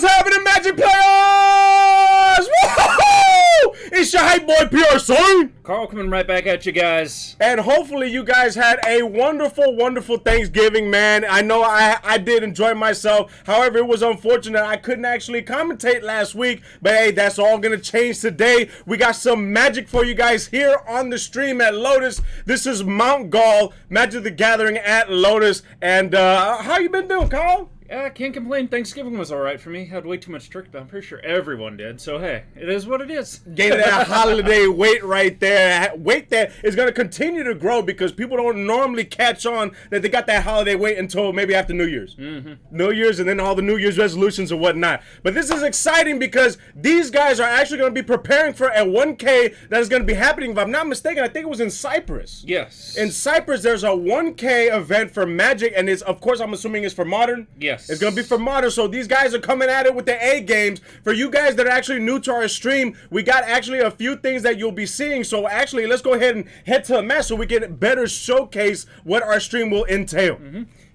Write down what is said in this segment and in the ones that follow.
What's happening, Magic players? Woo-hoo-hoo! It's your hype boy, PR Son. Carl coming right back at you guys. And hopefully you guys had a wonderful, wonderful Thanksgiving, man. I know I did enjoy myself. However, it was unfortunate I couldn't actually commentate last week. But hey, that's all going to change today. We got some magic for you guys here on the stream at Lotus. This is Mount Gall, Magic the Gathering at Lotus. And how you been doing, Carl? Yeah, I can't complain. Thanksgiving was alright for me. Had way too much turkey, but I'm pretty sure everyone did. So hey, it is what it is. Gave that holiday weight right there. Weight that is going to continue to grow because people don't normally catch on that they got that holiday weight until maybe after New Year's. New Year's and then all the New Year's resolutions and whatnot. But this is exciting because these guys are actually going to be preparing for a 1K that is going to be happening. If I'm not mistaken, I think it was in Cyprus. Yes. In Cyprus, there's a 1K event for Magic, and it's, of course, I'm assuming it's for Modern. Yes. It's going to be for Modern, so these guys are coming at it with the A games. For you guys that are actually new to our stream, we got actually a few things that you'll be seeing. So actually, let's go ahead and head to the match so we can better showcase what our stream will entail.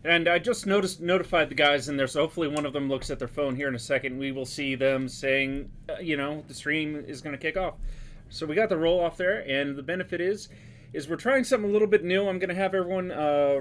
And I just notified the guys in there, so hopefully one of them looks at their phone here in a second. We will see them saying, the stream is going to kick off. So we got the roll off there, and the benefit is we're trying something a little bit new. I'm going to have everyone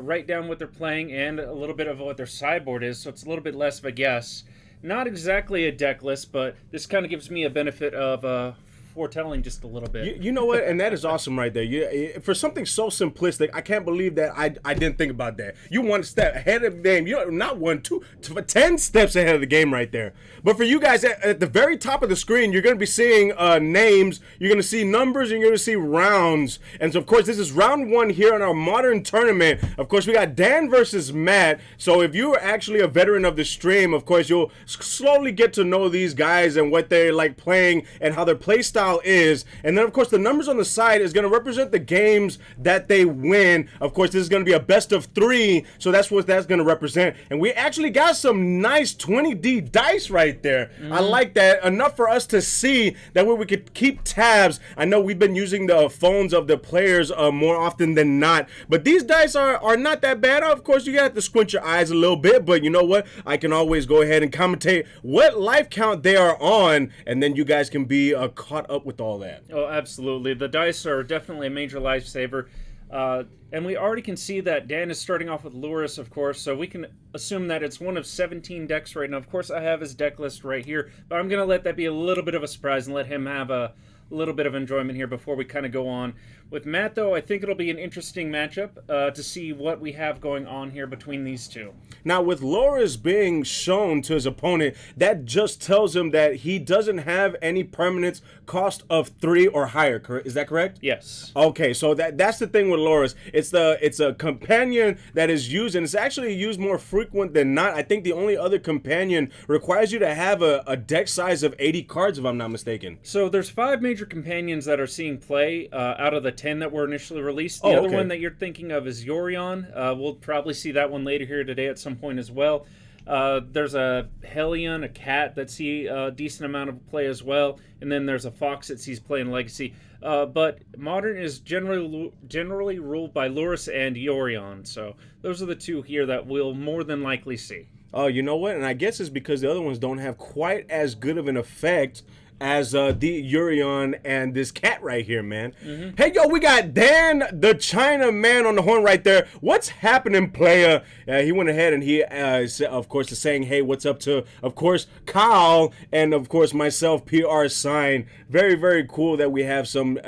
write down what they're playing and a little bit of what their sideboard is, so it's a little bit less of a guess. Not exactly a deck list, but this kind of gives me a benefit of foretelling just a little bit. You know what? And that is awesome right there. For something so simplistic, I can't believe that I didn't think about that. You one step ahead of the game. You know, not one, two, 10 steps ahead of the game right there. But for you guys, at the very top of the screen, you're going to be seeing names. You're going to see numbers. And you're going to see rounds. And so, of course, this is round one here in our Modern tournament. Of course, we got Dan versus Matt. So if you are actually a veteran of the stream, of course, you'll slowly get to know these guys and what they're like playing and how their play style is. And then, of course, the numbers on the side is going to represent the games that they win. Of course, this is going to be a best of 3. So that's what that's going to represent. And we actually got some nice 20D dice right there. I like that. Enough for us to see. That way we could keep tabs. I know we've been using the phones of the players more often than not. But these dice are not that bad. Of course, you have to squint your eyes a little bit. But you know what? I can always go ahead and commentate what life count they are on. And then you guys can be caught up with all that. Oh, absolutely. The dice are definitely a major lifesaver. And we already can see that Dan is starting off with Lotus, of course, so we can assume that it's one of 17 decks right now. Of course, I have his deck list right here, but I'm going to let that be a little bit of a surprise and let him have a little bit of enjoyment here before we kind of go on. With Matt, though, I think it'll be an interesting matchup to see what we have going on here between these two. Now, with Loris being shown to his opponent, that just tells him that he doesn't have any permanence cost of 3 or higher, correct? Is that correct? Yes. Okay, so that's the thing with Loris. It's a companion that is used, and it's actually used more frequent than not. I think the only other companion requires you to have a deck size of 80 cards, if I'm not mistaken. So there's 5 major companions that are seeing play out of the 10 that were initially released. The other one that you're thinking of is Yorion. We'll probably see that one later here today at some point as well. There's a Hellion, a cat that see a decent amount of play as well, and then there's a fox that sees play in Legacy. But Modern is generally ruled by Loris and Yorion, so those are the two here that we'll more than likely see. Oh, you know what? And I guess it's because the other ones don't have quite as good of an effect as the Yorion and this cat right here, man. Hey, yo, we got Dan the China man on the horn right there. What's happening, playa? He went ahead and he, of course, is saying, hey, what's up to, of course, Kyle and, of course, myself, PR Sign. Very, very cool that we have some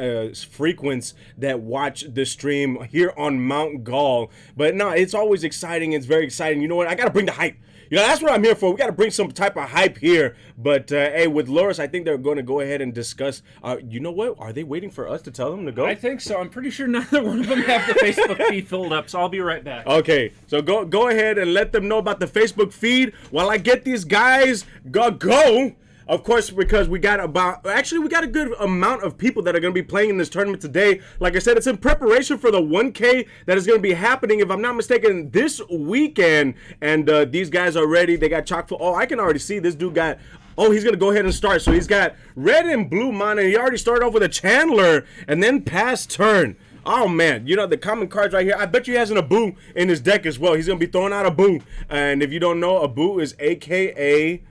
frequents that watch the stream here on Mount Gall. But no, it's always exciting. It's very exciting. You know what? I got to bring the hype. You know, that's what I'm here for. We got to bring some type of hype here. But, hey, with Loris, I think they're going to go ahead and discuss. You know what? Are they waiting for us to tell them to go? I think so. I'm pretty sure neither one of them have the Facebook feed filled up, so I'll be right back. Okay, so go ahead and let them know about the Facebook feed while I get these guys go. Of course, because we got a good amount of people that are going to be playing in this tournament today. Like I said, it's in preparation for the 1K that is going to be happening, if I'm not mistaken, this weekend. And these guys are ready. They got chock full. Oh, I can already see this dude got... Oh, he's going to go ahead and start. So he's got red and blue mana. He already started off with a Chandler and then pass turn. Oh, man. You know, the common cards right here. I bet you he has an Abu in his deck as well. He's going to be throwing out Abu. And if you don't know, Abu is a.k.a.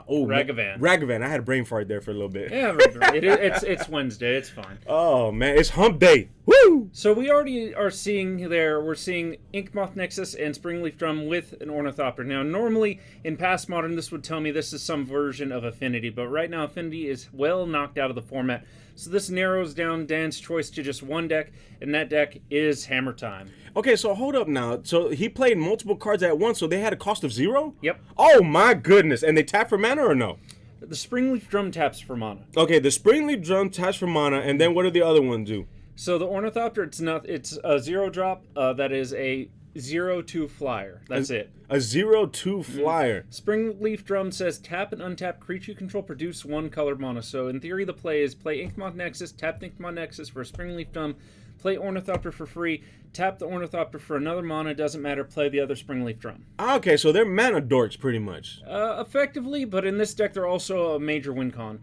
Oh, Ragavan. Ragavan. I had a brain fart there for a little bit. Yeah, it's Wednesday. It's fine. Oh, man. It's hump day. Woo! So we already are seeing there, we're seeing Inkmoth Nexus and Springleaf Drum with an Ornithopter. Now, normally in past Modern, this would tell me this is some version of Affinity, but right now Affinity is well knocked out of the format. So this narrows down Dan's choice to just one deck, and that deck is Hammer Time. Okay, so hold up now. So he played multiple cards at once, so they had a cost of 0? Yep. Oh, my goodness. And they tap for mana or no? The Springleaf Drum taps for mana. Okay, the Springleaf Drum taps for mana, and then what do the other ones do? So the Ornithopter, it's a 0-drop. That is a 0/2 flyer. That's it. A 0/2 flyer. Springleaf Drum says tap and untap creature you control, produce 1 colored mana. So in theory, the play is play Inkmoth Nexus, tap Inkmoth Nexus for a Springleaf Drum, play Ornithopter for free, tap the Ornithopter for another mana, doesn't matter, play the other Springleaf Drum. Okay, so they're mana dorks pretty much. Effectively, but in this deck, they're also a major win con.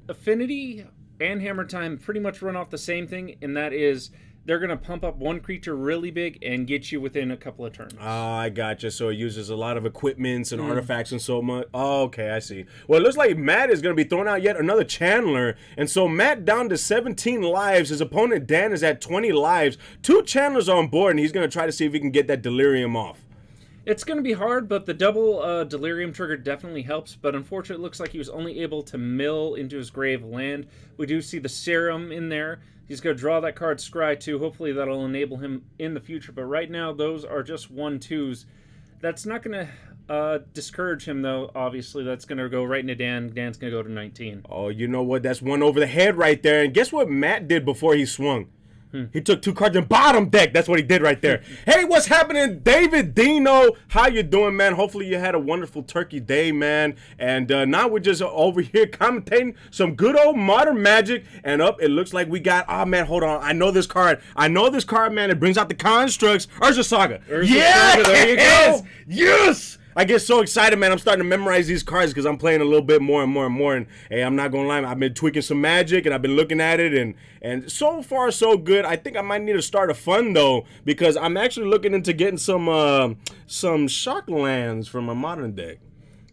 Affinity and Hammer Time pretty much run off the same thing, and that is they're going to pump up one creature really big and get you within a couple of turns. Oh, I gotcha. So it uses a lot of equipments and artifacts and so much. Oh, okay, I see. Well, it looks like Matt is going to be throwing out yet another Chandler. And so Matt down to 17 lives. His opponent Dan is at 20 lives. 2 Chandlers on board, and he's going to try to see if he can get that Delirium off. It's going to be hard, but the double Delirium trigger definitely helps. But unfortunately, it looks like he was only able to mill into his grave land. We do see the Serum in there. He's going to draw that card Scry 2. Hopefully, that'll enable him in the future. But right now, those are just 1/2s. That's not going to discourage him, though. Obviously, that's going to go right into Dan. Dan's going to go to 19. Oh, you know what? That's one over the head right there. And guess what Matt did before he swung? He took 2 cards in bottom deck. That's what he did right there. Hey, what's happening, David Dino? How you doing, man? Hopefully you had a wonderful turkey day, man. And now we're just over here commentating some good old Modern Magic. And it looks like we got, oh, man, hold on. I know this card. Man. It brings out the constructs. Urza Saga. Saga, there you go. Yes! I get so excited, man. I'm starting to memorize these cards because I'm playing a little bit more and more and more. And hey, I'm not gonna lie, I've been tweaking some Magic and I've been looking at it, and so far so good. I think I might need to start a fund though, because I'm actually looking into getting some shock lands from my Modern deck.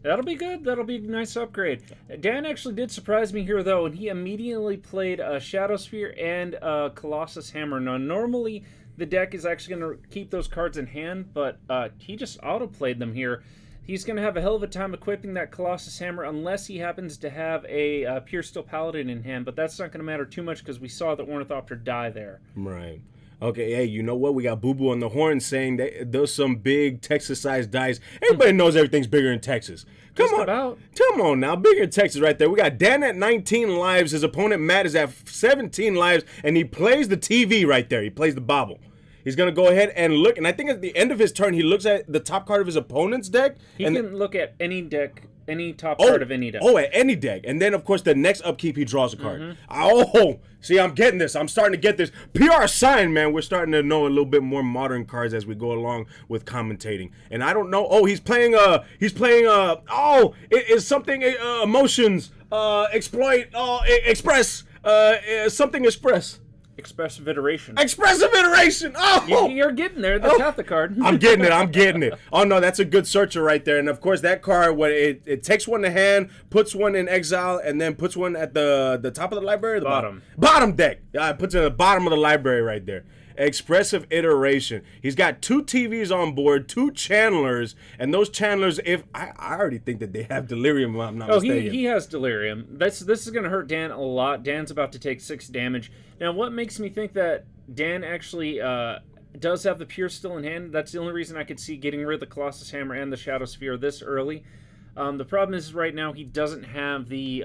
That'll be good. That'll be a nice upgrade. Dan actually did surprise me here, though, and he immediately played a Shadow Sphere and a Colossus Hammer. Now, normally the deck is actually going to keep those cards in hand, but he just auto-played them here. He's going to have a hell of a time equipping that Colossus Hammer unless he happens to have a Pure Steel Paladin in hand, but that's not going to matter too much because we saw the Ornithopter die there. Right. Okay, hey, you know what? We got Boo Boo on the horn saying that there's some big Texas-sized dice. Everybody knows everything's bigger in Texas. Come on now, bigger in Texas right there. We got Dan at 19 lives. His opponent Matt is at 17 lives, and he plays the TV right there. He plays the bobble. He's going to go ahead and look, and I think at the end of his turn, he looks at the top card of his opponent's deck. He can look at any deck, any top card of any deck. Oh, at any deck. And then, of course, the next upkeep, he draws a card. Oh, see, I'm getting this. I'm starting to get this. PR sign, man. We're starting to know a little bit more modern cards as we go along with commentating. And I don't know. Oh, he's playing, it's something, emotions, exploit, express, something express. Expressive Iteration. Expressive Iteration! Oh! You're getting there. That's half the card. I'm getting it. Oh, no, that's a good searcher right there. And, of course, that card, it takes one to hand, puts one in exile, and then puts one at the top of the library? Or the bottom? Bottom deck. Puts it at the bottom of the library right there. Expressive Iteration. He's got 2 TVs on board, 2 Chandlers, and those Chandlers, I already think that they have Delirium, if I'm not mistaken. He has Delirium. This is going to hurt Dan a lot. Dan's about to take 6 damage. Now, what makes me think that Dan actually does have the Pure Steel in hand? That's the only reason I could see getting rid of the Colossus Hammer and the Shadow Sphere this early. The problem is right now he doesn't have the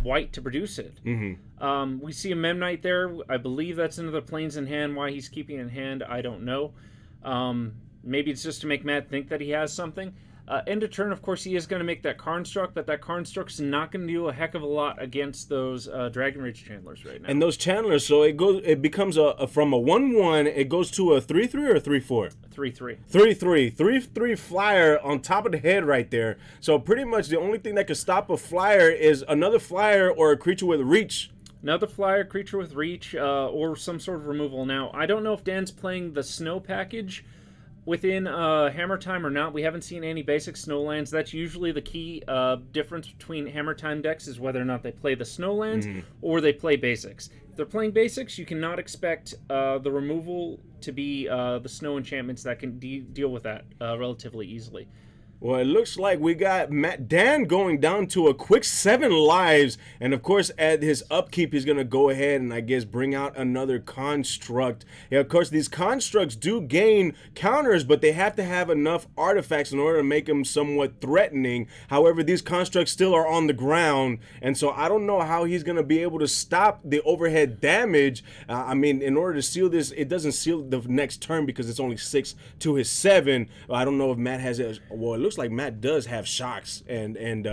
white to produce it. We see a Memnite there. I believe that's another Plains in hand. Why he's keeping it in hand, I don't know. Maybe it's just to make Matt think that he has something. End of turn, of course, he is going to make that Karnstruck, but that Karnstruck's not going to do a heck of a lot against those Dragon Rage Chandlers right now. And those Chandlers, so it becomes from a 1/1, it goes to a 3/3 or a 3/4? 3/3. 3/3. 3/3 flyer on top of the head right there. So pretty much the only thing that could stop a flyer is another flyer or a creature with reach. Another flyer, creature with reach, or some sort of removal. Now, I don't know if Dan's playing the snow package. within Hammer Time or not, we haven't seen any basic Snowlands. That's usually the key difference between Hammer Time decks is whether or not they play the Snowlands or they play basics. If they're playing basics, you cannot expect the removal to be the snow enchantments that can deal with that relatively easily. Well, it looks like we got Dan going down to a quick 7 lives. And, of course, at his upkeep, he's going to go ahead and, I guess, bring out another construct. Yeah, of course, these constructs do gain counters, but they have to have enough artifacts in order to make them somewhat threatening. However, these constructs still are on the ground. And so I don't know how he's going to be able to stop the overhead damage. I mean, in order to seal this, it doesn't seal the next turn because it's only 6 to his 7. I don't know if Matt has it. Well, it looks like Matt does have shocks and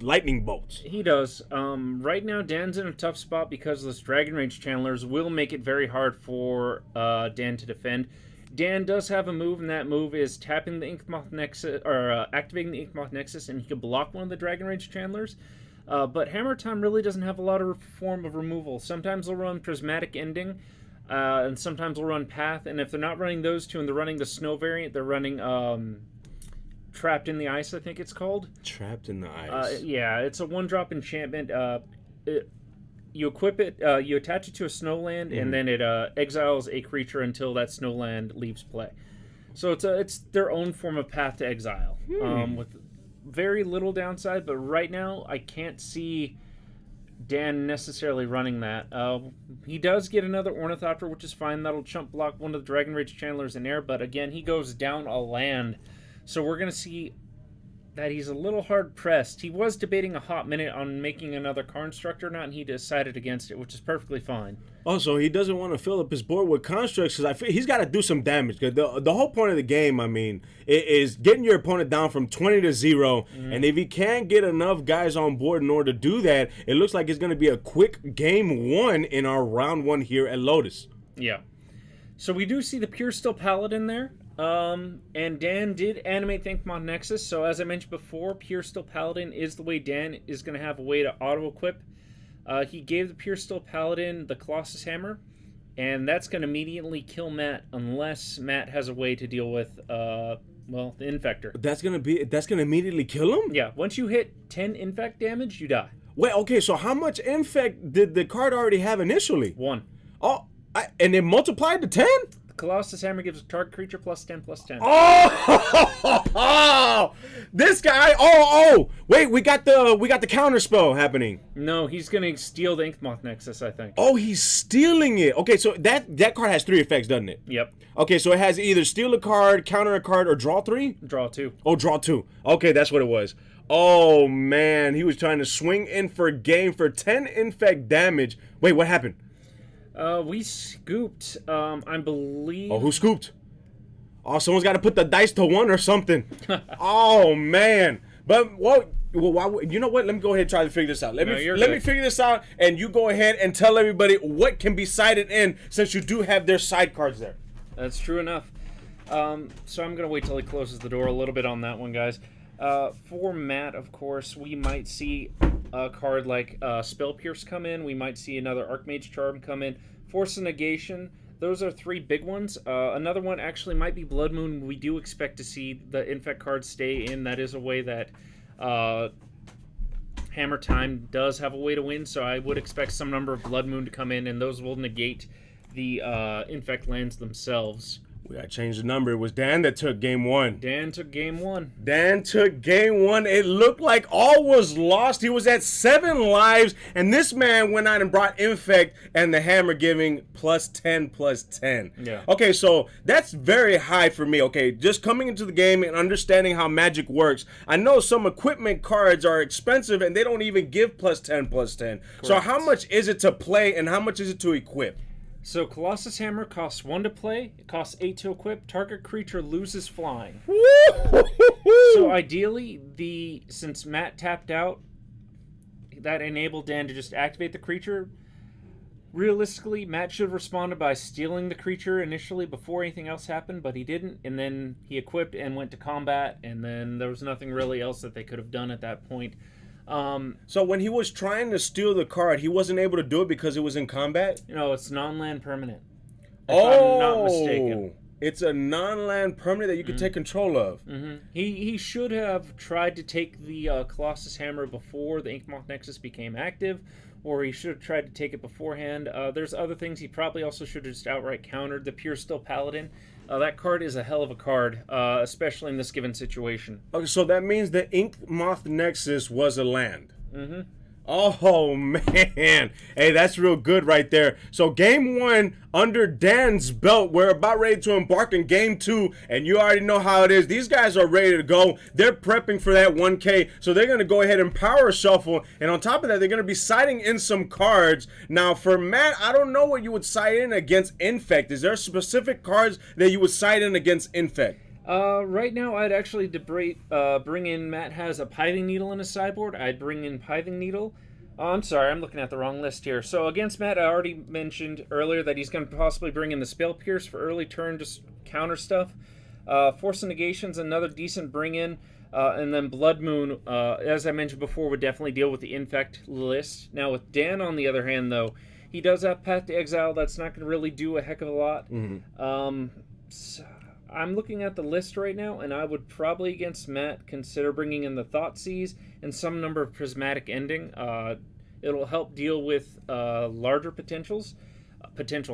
lightning bolts. He does. Right now, Dan's in a tough spot because those Dragon Rage Channelers will make it very hard for Dan to defend. Dan does have a move, and that move is tapping the Inkmoth Nexus, or activating the Inkmoth Nexus, and he can block one of the Dragon Rage Channelers. But Hammer Time really doesn't have a lot of form of removal. Sometimes they'll run Prismatic Ending, and sometimes they'll run Path, and if they're not running those two and they're running the Snow variant, they're running Trapped in the Ice, I think it's called. Trapped in the Ice. Yeah, it's a 1-drop enchantment. You equip it, you attach it to a snowland, and then it exiles a creature until that snowland leaves play. So it's their own form of Path to Exile, with very little downside. But right now, I can't see Dan necessarily running that. He does get another Ornithopter, which is fine. That'll chump block one of the Dragon Rage Channelers in air. But again, he goes down a land. So we're going to see that he's a little hard-pressed. He was debating a hot minute on making another Construct or not, and he decided against it, which is perfectly fine. Also, he doesn't want to fill up his board with Constructs because I feel he's got to do some damage. The whole point of the game, I mean, is getting your opponent down from 20 to 0, and if he can't get enough guys on board in order to do that, it looks like it's going to be a quick game 1 in our round 1 here at Lotus. Yeah. So we do see the Pure Steel Paladin there. And Dan did animate the Inkmoth Nexus, so as I mentioned before, Pure Steel Paladin is the way Dan is going to have a way to auto-equip. He gave the Pure Steel Paladin the Colossus Hammer, and that's going to immediately kill Matt unless Matt has a way to deal with, the Infector. That's going to immediately kill him? Yeah, once you hit 10 Infect damage, you die. Wait, okay, so how much Infect did the card already have initially? 1. Oh, and it multiplied to 10? Colossus Hammer gives a target creature +10/+10. Oh, this guy. Wait, we got the counter spell happening. No, he's gonna steal the Inkmoth Nexus, I think. Oh, he's stealing it. Okay, so that card has 3 effects, doesn't it? Yep. Okay, so it has either steal a card, counter a card, or draw 3. Draw 2. Oh, draw 2. Okay, that's what it was. Oh man, he was trying to swing in for game for 10 infect damage. Wait, what happened? We scooped, I believe... Oh, who scooped? Oh, someone's got to put the dice to 1 or something. Oh, man. But, well, you know what? Let me go ahead and try to figure this out. Let me figure this out, and you go ahead and tell everybody what can be sided in, since you do have their side cards there. That's true enough. So I'm going to wait till he closes the door a little bit on that one, guys. For Matt, of course, we might see a card like Spell Pierce come in. We might see another Archmage Charm come in. Force of Negation. Those are 3 big ones. Another one actually might be Blood Moon. We do expect to see the Infect cards stay in. That is a way that Hammer Time does have a way to win, so I would expect some number of Blood Moon to come in, and those will negate the Infect lands themselves. We gotta change the number. It was Dan that took game 1. Dan took game 1. Dan took game 1. It looked like all was lost. He was at 7 lives, and this man went out and brought Infect and the Hammer giving +10/+10. Yeah. Okay, so that's very high for me. Okay, just coming into the game and understanding how Magic works. I know some equipment cards are expensive and they don't even give +10/+10. Correct. So how much is it to play and how much is it to equip? So Colossus Hammer costs 1 to play, it costs 8 to equip, target creature loses flying. So ideally, since Matt tapped out, that enabled Dan to just activate the creature. Realistically, Matt should have responded by stealing the creature initially before anything else happened, but he didn't, and then he equipped and went to combat, and then there was nothing really else that they could have done at that point. So when he was trying to steal the card, he wasn't able to do it because it was in combat? No, it's non-land permanent. If I'm not mistaken. It's a non-land permanent that you can take control of. He should have tried to take the Colossus Hammer before the Inkmoth Nexus became active, or he should have tried to take it beforehand. There's other things he probably also should have just outright countered. The Pure Steel Paladin. That card is a hell of a card, especially in this given situation. Okay, so that means the Inkmoth Nexus was a land. Oh, man. Hey, that's real good right there. So game 1 under Dan's belt. We're about ready to embark in game 2, and you already know how it is. These guys are ready to go. They're prepping for that 1K, so they're going to go ahead and power shuffle, and on top of that, they're going to be siding in some cards. Now, for Matt, I don't know what you would side in against Infect. Is there specific cards that you would side in against Infect? Right now, I'd actually bring in, Matt has a Pithing Needle in his sideboard. I'd bring in Pithing Needle. Oh, I'm sorry, I'm looking at the wrong list here. So against Matt, I already mentioned earlier that he's going to possibly bring in the Spell Pierce for early turn, just counter stuff. Force of Negation's another decent bring-in. And then Blood Moon, as I mentioned before, would definitely deal with the Infect list. Now with Dan, on the other hand, though, he does have Path to Exile. That's not going to really do a heck of a lot. So I'm looking at the list right now, and I would probably, against Matt, consider bringing in the Thoughtseize and some number of Prismatic Ending. It'll help deal with larger potential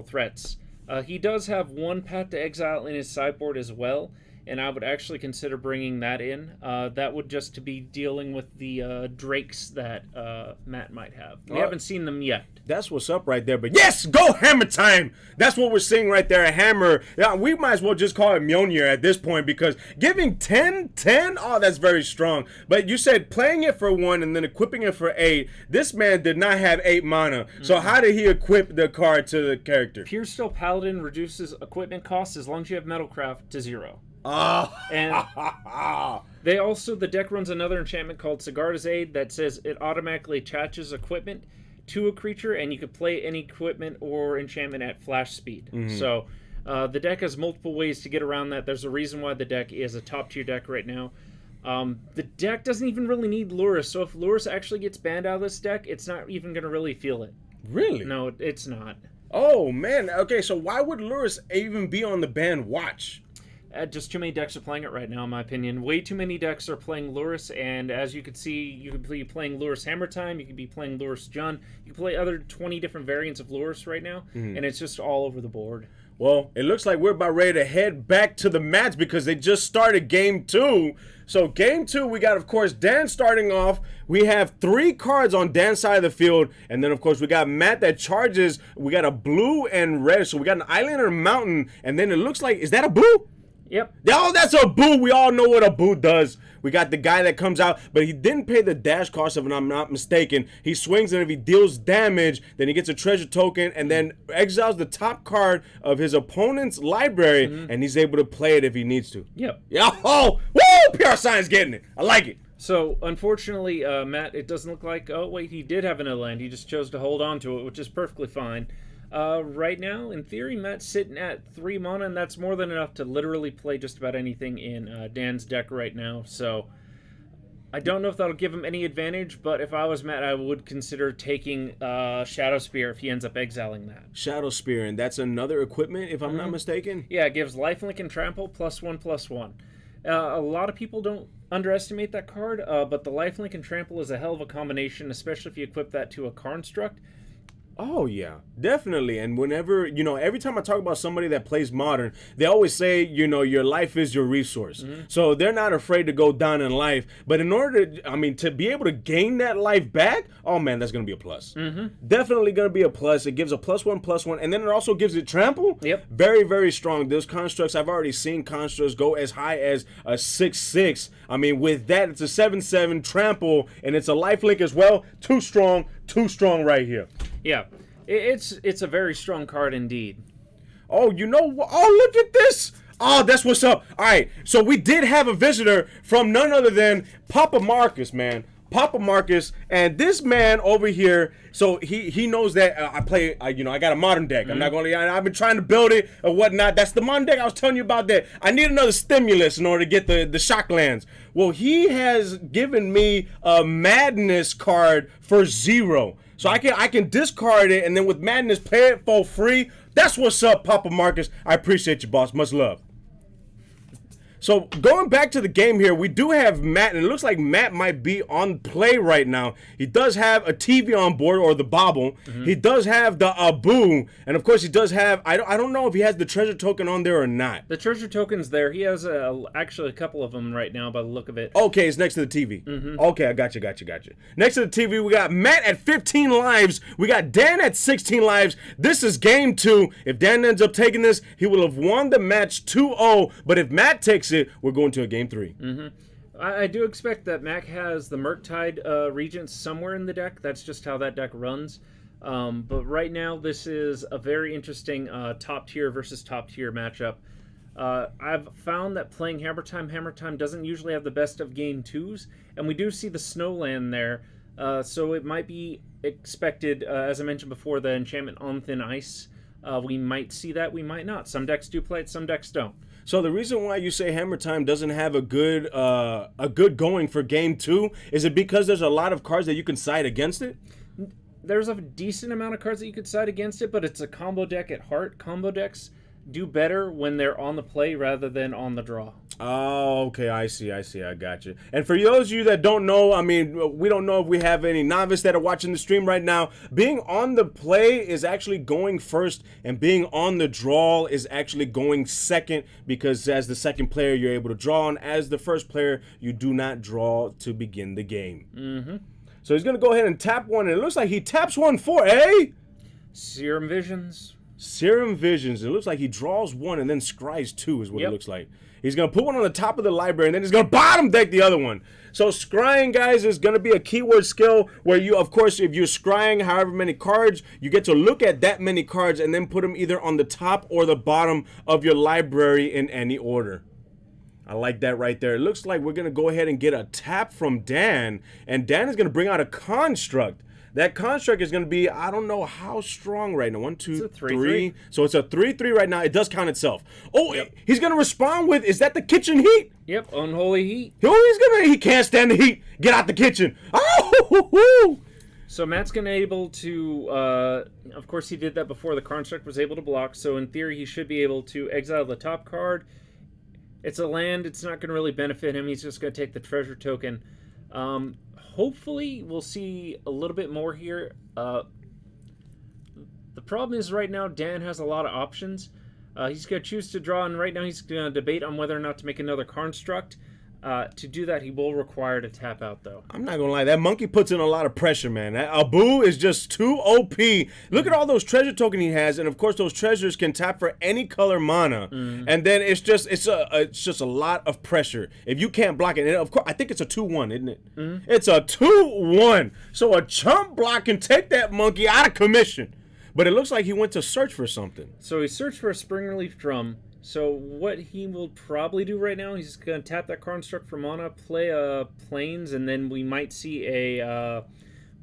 threats. He does have one Path to Exile in his sideboard as well, and I would actually consider bringing that in. That would just to be dealing with the Drakes that Matt might have. We haven't seen them yet. That's what's up right there. But yes, go Hammer time! That's what we're seeing right there, a Hammer. Yeah, we might as well just call it Mjolnir at this point, because giving 10, oh, that's very strong. But you said playing it for 1 and then equipping it for 8. This man did not have 8 mana. So how did he equip the card to the character? Pure Steel Paladin reduces equipment costs as long as you have Metalcraft to 0. And the deck runs another enchantment called Sigarda's Aid that says it automatically attaches equipment to a creature, and you can play any equipment or enchantment at flash speed. So the deck has multiple ways to get around that. There's a reason why the deck is a top tier deck right now. The deck doesn't even really need Lurrus, so if Lurrus actually gets banned out of this deck, it's not even going to really feel it. Really? No, it's not. Oh, man. Okay, so why would Lurrus even be on the ban watch? Just too many decks are playing it right now, in my opinion. Way too many decks are playing Lurrus, and as you can see, you could be playing Lurrus Hammer Time, you could be playing Lurrus Jun, you can play other 20 different variants of Lurrus right now, and it's just all over the board. Well, it looks like we're about ready to head back to the match because they just started game 2. So game 2, we got, of course, Dan starting off. We have 3 cards on Dan's side of the field. And then, of course, we got Matt that charges. We got a blue and red. So we got an island and a mountain. And then it looks like, is that a blue? Yep. Oh, that's a boo. We all know what a boo does. We got the guy that comes out, but he didn't pay the dash cost, if I'm not mistaken. He swings, and if he deals damage, then he gets a treasure token, and then exiles the top card of his opponent's library, and he's able to play it if he needs to. Yep. Yeah. Oh, woo! PR Sign's getting it. I like it. So, unfortunately, Matt, it doesn't look like... Oh, wait, he did have an land. He just chose to hold on to it, which is perfectly fine. Right now, in theory, Matt's sitting at 3 mana, and that's more than enough to literally play just about anything in Dan's deck right now. So, I don't know if that'll give him any advantage, but if I was Matt, I would consider taking Shadow Spear if he ends up exiling that. Shadow Spear, and that's another equipment, if I'm not mistaken? Yeah, it gives Lifelink and Trample +1/+1. A lot of people don't underestimate that card, but the Lifelink and Trample is a hell of a combination, especially if you equip that to a Construct. Oh, yeah, definitely. And whenever, every time I talk about somebody that plays Modern, they always say, your life is your resource. So they're not afraid to go down in life. But in order to be able to gain that life back, oh, man, that's going to be a plus. Definitely going to be a plus. It gives a +1/+1. And then it also gives it Trample. Yep. Very, very strong. Those constructs, I've already seen constructs go as high as a 6/6. With that, it's a 7/7 Trample, and it's a lifelink as well. Too strong right here. Yeah, it's a very strong card indeed. Oh, look at this. Oh, that's what's up. All right, so we did have a visitor from none other than Papa Marcus, man. Papa Marcus, and this man over here, so he knows that I play, I got a Modern deck. I'm not going to, I've been trying to build it or whatnot. That's the Modern deck I was telling you about that. I need another stimulus in order to get the shock lands. Well, he has given me a Madness card for 0. So I can discard it, and then with Madness, play it for free. That's what's up, Papa Marcus. I appreciate you, boss. Much love. So going back to the game here, we do have Matt, and it looks like Matt might be on play right now. He does have a TV on board, or the bobble. He does have the Abu, and of course he does have, I don't know if he has the treasure token on there or not. The treasure token's there. He has actually a couple of them right now by the look of it. Okay, it's next to the TV. Okay, I got you. Next to the TV, we got Matt at 15 lives. We got Dan at 16 lives. This is game 2. If Dan ends up taking this, he will have won the match 2-0. But if Matt takes it, we're going to a game 3. I do expect that Mac has the Murktide Regents somewhere in the deck. That's just how that deck runs. But right now, this is a very interesting top tier versus top tier matchup. I've found that playing Hammer Time doesn't usually have the best of game 2s, and we do see the Snowland there. So it might be expected, as I mentioned before, the enchantment on Thin Ice. We might see that, we might not. Some decks do play it, some decks don't. So the reason why you say Hammer Time doesn't have a good going for game 2, is it because there's a lot of cards that you can side against it? There's a decent amount of cards that you could side against it, but it's a combo deck at heart. Combo decks do better when they're on the play rather than on the draw. Oh, okay, I see, I got you. And for those of you that don't know, I mean, we don't know if we have any novice that are watching the stream right now. Being on the play is actually going first, and being on the draw is actually going second, because as the second player, you're able to draw, and as the first player, you do not draw to begin the game. So he's going to go ahead and tap one, and it looks like he taps one for, Serum Visions. Serum Visions. It looks like he draws one and then scries 2 is what it looks like. He's going to put one on the top of the library, and then he's going to bottom deck the other one. So scrying, guys, is going to be a keyword skill where you, of course, if you're scrying however many cards, you get to look at that many cards and then put them either on the top or the bottom of your library in any order. I like that right there. It looks like we're going to go ahead and get a tap from Dan, and Dan is going to bring out a construct. That construct is going to be, I don't know how strong right now. 1, 2, 3. So it's a 3/3 right now. It does count itself. Oh, he's going to respond with, is that the kitchen heat? Yep, unholy heat. Oh, he can't stand the heat. Get out the kitchen. Oh, So Matt's going to be able to, of course he did that before the construct was able to block, so in theory he should be able to exile the top card. It's a land, it's not going to really benefit him, he's just going to take the treasure token. Hopefully we'll see a little bit more here. The problem is right now Dan has a lot of options. He's going to choose to draw, and right now he's going to debate on whether or not to make another construct. To do that, he will require to tap out, though. I'm not going to lie. That monkey puts in a lot of pressure, man. That Abu is just too OP. Look at all those treasure tokens he has, and of course, those treasures can tap for any color mana. And then it's just a lot of pressure. If you can't block it, and of course, I think it's a 2/1, isn't it? It's a 2/1. So a chump block can take that monkey out of commission. But it looks like he went to search for something. So he searched for a Spring Relief Drum. So what he will probably do right now, he's going to tap that construct for mana, play a Plains, and then we might see a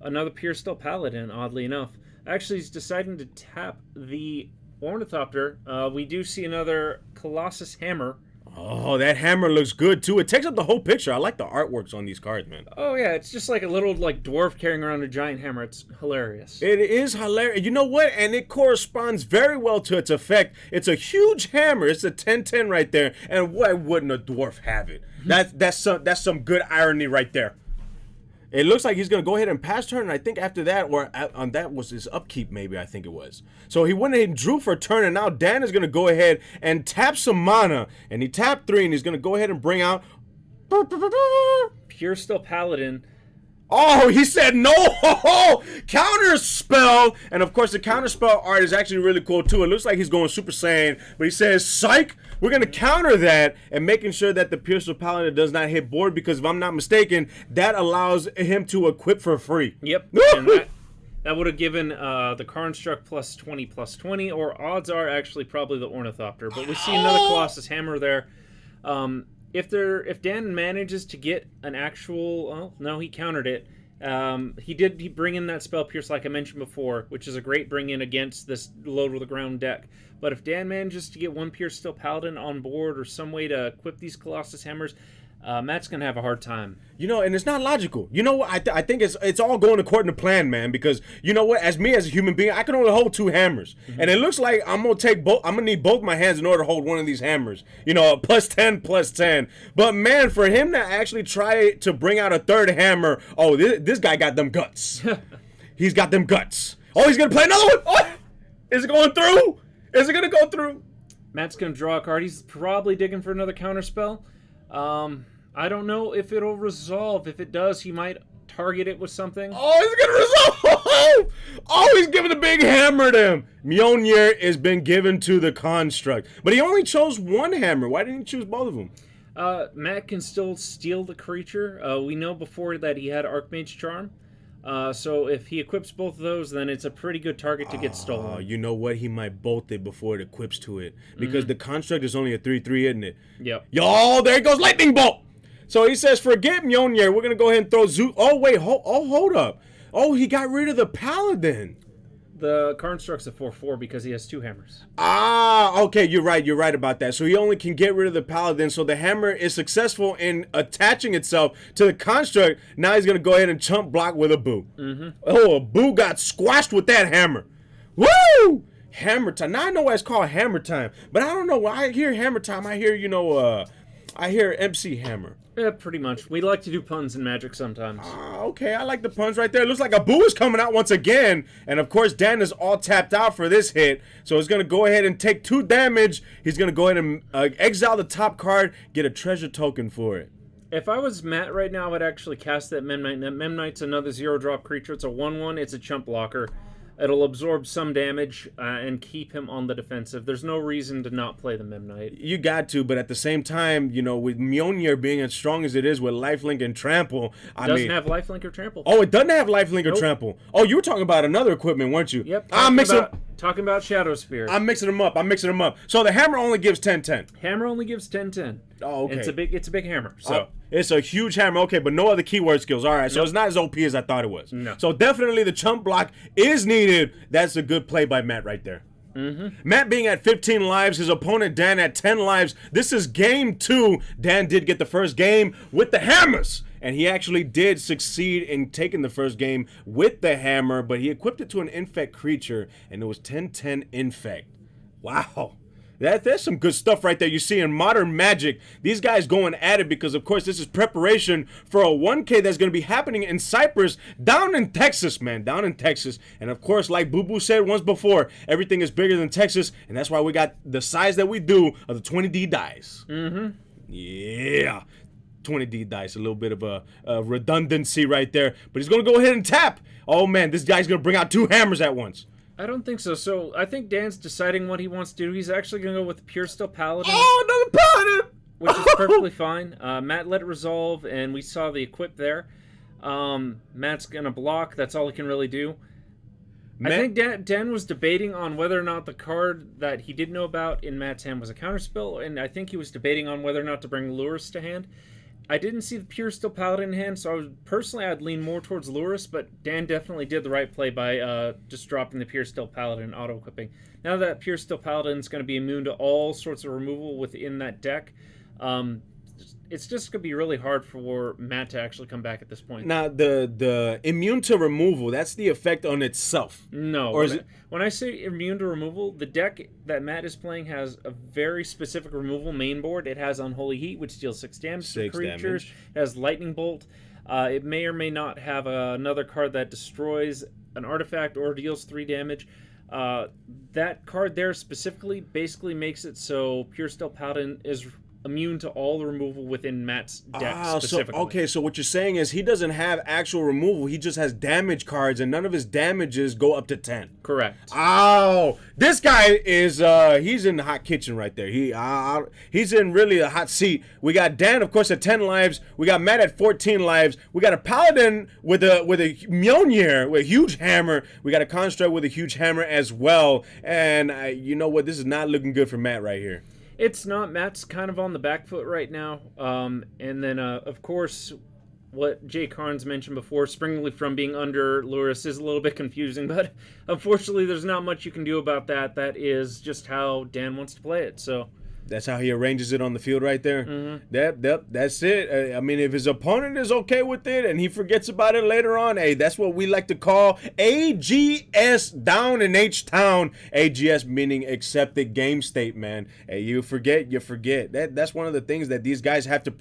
another Pure Steel Paladin, oddly enough. Actually, he's deciding to tap the Ornithopter. We do see another Colossus Hammer. Oh, that hammer looks good, too. It takes up the whole picture. I like the artworks on these cards, man. Oh, yeah. It's just like a little dwarf carrying around a giant hammer. It's hilarious. It is hilarious. You know what? And it corresponds very well to its effect. It's a huge hammer. It's a 10/10 right there. And why wouldn't a dwarf have it? That's some good irony right there. It looks like he's going to go ahead and pass turn, and I think after that, or on that was his upkeep, maybe, I think it was. So he went ahead and drew for a turn, and now Dan is going to go ahead and tap some mana. And he tapped 3, and he's going to go ahead and bring out... Pure Steel Paladin. Oh, he said no! Counter spell! And of course, the counter spell art is actually really cool, too. It looks like he's going Super Saiyan, but he says, psych! We're going to counter that and making sure that the Pure Steel Paladin does not hit board, because if I'm not mistaken, that allows him to equip for free. Yep. And that would have given the Construct +20/+20, or odds are actually probably the Ornithopter. But we see another Colossus Hammer there. If Dan manages to get an actual... Well, no, he countered it. He bring in that spell Pierce, like I mentioned before, which is a great bring in against this low to the ground deck. But if Dan manages to get one Pure Steel Paladin on board, or some way to equip these Colossus Hammers, Matt's going to have a hard time. You know, and it's not logical. You know what? I think it's all going according to plan, man. Because you know what? As a human being, I can only hold 2 hammers, and it looks like I'm gonna need both my hands in order to hold one of these hammers. You know, +10, +10. But man, for him to actually try to bring out a third hammer, oh, this guy got them guts. He's got them guts. Oh, he's gonna play another one. Oh, is it going through? Is it gonna go through? Matt's gonna draw a card. He's probably digging for another counterspell. I don't know if it'll resolve. If it does, he might target it with something. Oh, he's gonna resolve! Oh, he's giving a big hammer to him. Mjolnir has been given to the construct, but he only chose 1 hammer. Why didn't he choose both of them? Matt can still steal the creature. We know before that he had Archmage Charm. So if he equips both of those, then it's a pretty good target to get stolen. You know what? He might bolt it before it equips to it, because the construct is only a 3/3, isn't it? Yep. Yo, there goes lightning bolt. So he says, forget Mjolnir. We're gonna go ahead and throw Oh wait, hold up. Oh, he got rid of the paladin. The construct's a 4/4 because he has 2 hammers. Okay, you're right about that. So he only can get rid of the paladin, so the hammer is successful in attaching itself to the construct. Now he's gonna go ahead and chump block with a boo. Oh, a boo got squashed with that hammer. Woo! Hammer time. Now I know why it's called hammer time, but I don't know. When I hear hammer time, I hear, I hear MC Hammer. Yeah, pretty much. We like to do puns in Magic sometimes. Okay, I like the puns right there. It looks like a boo is coming out once again. And of course, Dan is all tapped out for this hit. So he's going to go ahead and take 2 damage. He's going to go ahead and exile the top card, get a treasure token for it. If I was Matt right now, I would actually cast that Memnite. That Memnite's another 0-drop creature. It's a 1/1. It's a chump blocker. It'll absorb some damage and keep him on the defensive. There's no reason to not play the Memnite. You got to, but at the same time, with Mjolnir being as strong as it is with Lifelink and Trample, it doesn't have Lifelink or Trample. Oh, it doesn't have Lifelink or Trample. Oh, you were talking about another equipment, weren't you? Yep. Talking about Shadow Spear. I'm mixing them up. So the hammer only gives 10/10. Hammer only gives 10/10. Oh, okay. It's a big hammer. So it's a huge hammer. Okay, but no other keyword skills. All right, so it's not as OP as I thought it was. No. So definitely the chump block is needed. That's a good play by Matt right there. Matt being at 15 lives, his opponent Dan at 10 lives. This is game 2. Dan did get the first game with the hammers, and he actually did succeed in taking the first game with the hammer, but he equipped it to an infect creature, and it was 10/10 infect. Wow. There's some good stuff right there. You see in Modern Magic, these guys going at it because, of course, this is preparation for a 1K that's going to be happening in Cyprus, down in Texas, man, down in Texas. And, of course, like Boo Boo said once before, everything is bigger than Texas, and that's why we got the size that we do of the 20D dice. Yeah. 20D dice, a little bit of a redundancy right there. But he's going to go ahead and tap. Oh, man, this guy's going to bring out 2 hammers at once. I don't think so. So I think Dan's deciding what he wants to do. He's actually going to go with the Pure Steel Paladin. Oh, another Paladin! Which is perfectly fine. Matt let it resolve, and we saw the equip there. Matt's going to block. That's all he can really do. I think Dan was debating on whether or not the card that he didn't know about in Matt's hand was a counterspell, and I think he was debating on whether or not to bring Lotus to hand. I didn't see the Pure Steel Paladin in hand, so I'd lean more towards Lotus, but Dan definitely did the right play by just dropping the Pure Steel Paladin auto-equipping. Now that Pure Steel Paladin is going to be immune to all sorts of removal within that deck, it's just going to be really hard for Matt to actually come back at this point. Now, the immune to removal, that's the effect on itself. No. Or when I say immune to removal, the deck that Matt is playing has a very specific removal main board. It has Unholy Heat, which deals 6 damage to creatures. It has Lightning Bolt. It may or may not have another card that destroys an artifact or deals 3 damage. That card there specifically basically makes it so Pure Steel Paladin is immune to all the removal within Matt's deck specifically. So what you're saying is he doesn't have actual removal. He just has damage cards, and none of his damages go up to 10. Correct. Oh, this guy is he's in the hot kitchen right there. He's in really a hot seat. We got Dan, of course, at 10 lives. We got Matt at 14 lives. We got a Paladin with a Mjolnir with a huge hammer. We got a Construct with a huge hammer as well. And you know what? This is not looking good for Matt right here. It's not. Matt's kind of on the back foot right now. And then, of course, what Jay Carnes mentioned before, Springleaf from being under Lotus is a little bit confusing, but unfortunately there's not much you can do about that. That is just how Dan wants to play it. So That's how he arranges it on the field right there. Mm-hmm. That's it. I mean, if his opponent is okay with it and he forgets about it later on, hey, that's what we like to call AGS down in H-Town. AGS meaning accepted game state, man. Hey, you forget. That's one of the things that these guys have to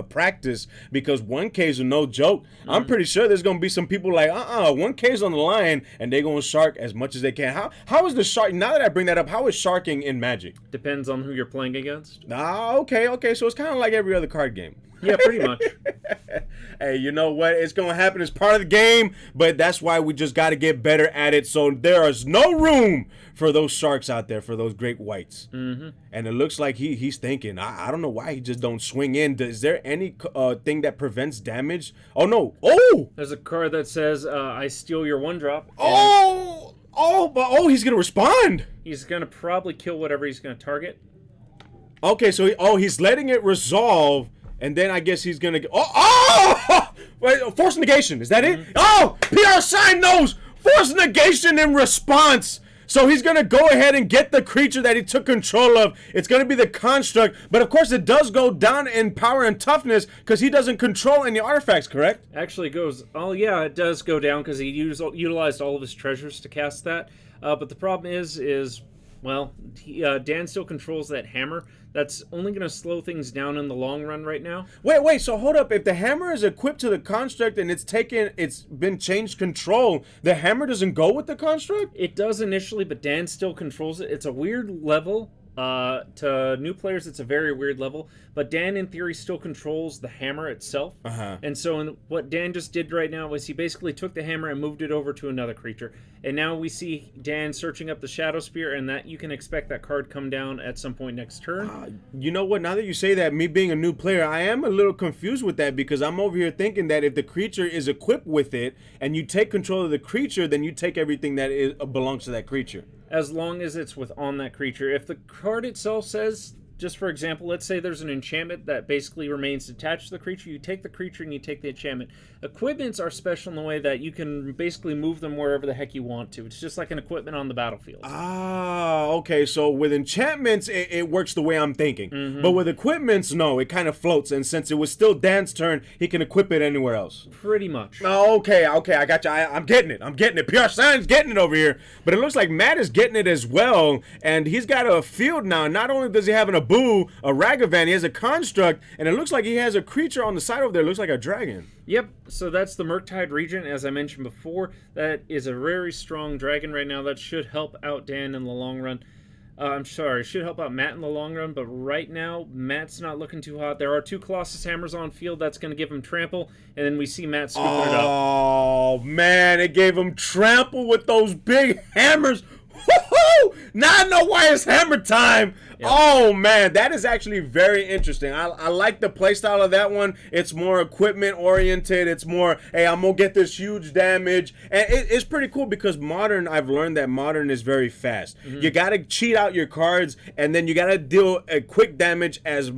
practice, because 1K is no joke. Mm-hmm. I'm pretty sure there's going to be some people like, 1K is on the line, and they're going to shark as much as they can. How is the shark, now that I bring that up, how is sharking in Magic? Depends on who you're playing against. Okay. So it's kind of like every other card game. Yeah, pretty much. Hey, you know what? It's going to happen as part of the game, but that's why we just got to get better at it. So there is no room for those sharks out there, for those great whites. Mm-hmm. And it looks like he's thinking, I don't know why he just don't swing in. Is there any thing that prevents damage? Oh, no. Oh! There's a card that says, I steal your 1-drop. But he's going to respond. He's going to probably kill whatever he's going to target. Okay, so he's letting it resolve, and then I guess he's gonna get. Wait, force negation. Is that it? Oh, PR sign knows force negation in response. So he's gonna go ahead and get the creature that he took control of. It's gonna be the construct, but of course it does go down in power and toughness because he doesn't control any artifacts. Correct? Actually, it does go down because he utilized all of his treasures to cast that. But the problem is. Dan still controls that hammer. That's only going to slow things down in the long run right now. Wait, so hold up. If the hammer is equipped to the construct and it's been changed control, the hammer doesn't go with the construct? It does initially, but Dan still controls it. It's a weird level. To new players, it's a very weird level, but Dan in theory still controls the hammer itself. And so what Dan just did right now was he basically took the hammer and moved it over to another creature, and now we see Dan searching up the Shadow Spear, and that you can expect that card come down at some point next turn. You know what, now that you say that, me being a new player, I am a little confused with that, because I'm over here thinking that if the creature is equipped with it and you take control of the creature, then you take everything that belongs to that creature. As long as it's on that creature. If the card itself says, just for example, let's say there's an enchantment that basically remains attached to the creature, you take the creature and you take the enchantment. Equipments are special in the way that you can basically move them wherever the heck you want to. It's just like an equipment on the battlefield. Okay, so with enchantments, it works the way I'm thinking. Mm-hmm. But with equipments, no, it kind of floats, and since it was still Dan's turn, he can equip it anywhere else. Pretty much. Okay, I got you. I'm getting it. PR Sign's getting it over here. But it looks like Matt is getting it as well, and he's got a field now. Not only does he have an Abu, a Ragavan, he has a construct, and it looks like he has a creature on the side over there. It looks like a dragon. Yep, so that's the Murktide Regent, as I mentioned before. That is a very strong dragon right now. That should help out Dan in the long run. It should help out Matt in the long run, but right now, Matt's not looking too hot. There are 2 Colossus Hammers on field. That's going to give him trample, and then we see Matt scooping it up. Oh, man, it gave him trample with those big hammers. Woohoo! Now I know why it's hammer time. Yep. Oh, man, that is actually very interesting. I like the playstyle of that one. It's more equipment-oriented. It's more, hey, I'm going to get this huge damage. And it's pretty cool because Modern, I've learned that Modern is very fast. Mm-hmm. You got to cheat out your cards, and then you got to deal a quick damage as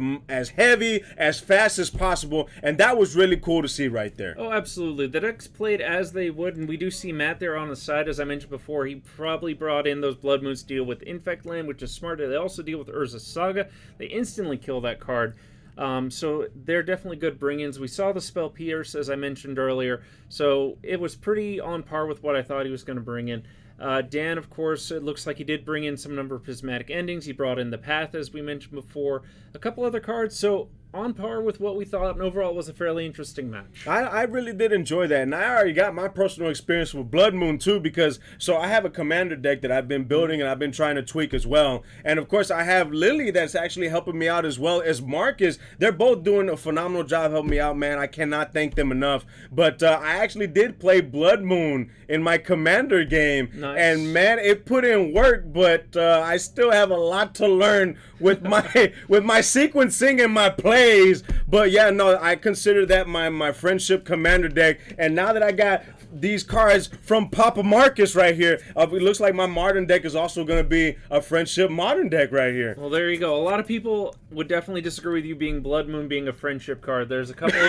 heavy, as fast as possible. And that was really cool to see right there. Oh, absolutely. The decks played as they would, and we do see Matt there on the side. As I mentioned before, he probably brought in those Blood Moons to deal with Infect Land, which is smart. They also deal with Urza's Saga. They instantly kill that card. So they're definitely good bring-ins. We saw the spell Pierce, as I mentioned earlier, so it was pretty on par with what I thought he was going to bring in. Dan, of course, it looks like he did bring in some number of prismatic endings. He brought in the Path, as we mentioned before, a couple other cards, so on par with what we thought, and overall it was a fairly interesting match. I really did enjoy that, and I already got my personal experience with Blood Moon too, because so I have a commander deck that I've been building and I've been trying to tweak as well, and of course I have Lily that's actually helping me out as well as Marcus. They're both doing a phenomenal job helping me out, man. I cannot thank them enough. But I actually did play Blood Moon in my commander game. Nice. And man, it put in work, but I still have a lot to learn with my sequencing and my plays. But yeah, no, I consider that my friendship commander deck, and now that I got these cards from Papa Marcus right here, it looks like my modern deck is also going to be a friendship modern deck right here. Well, there you go. A lot of people would definitely disagree with you being Blood Moon being a friendship card. There's a couple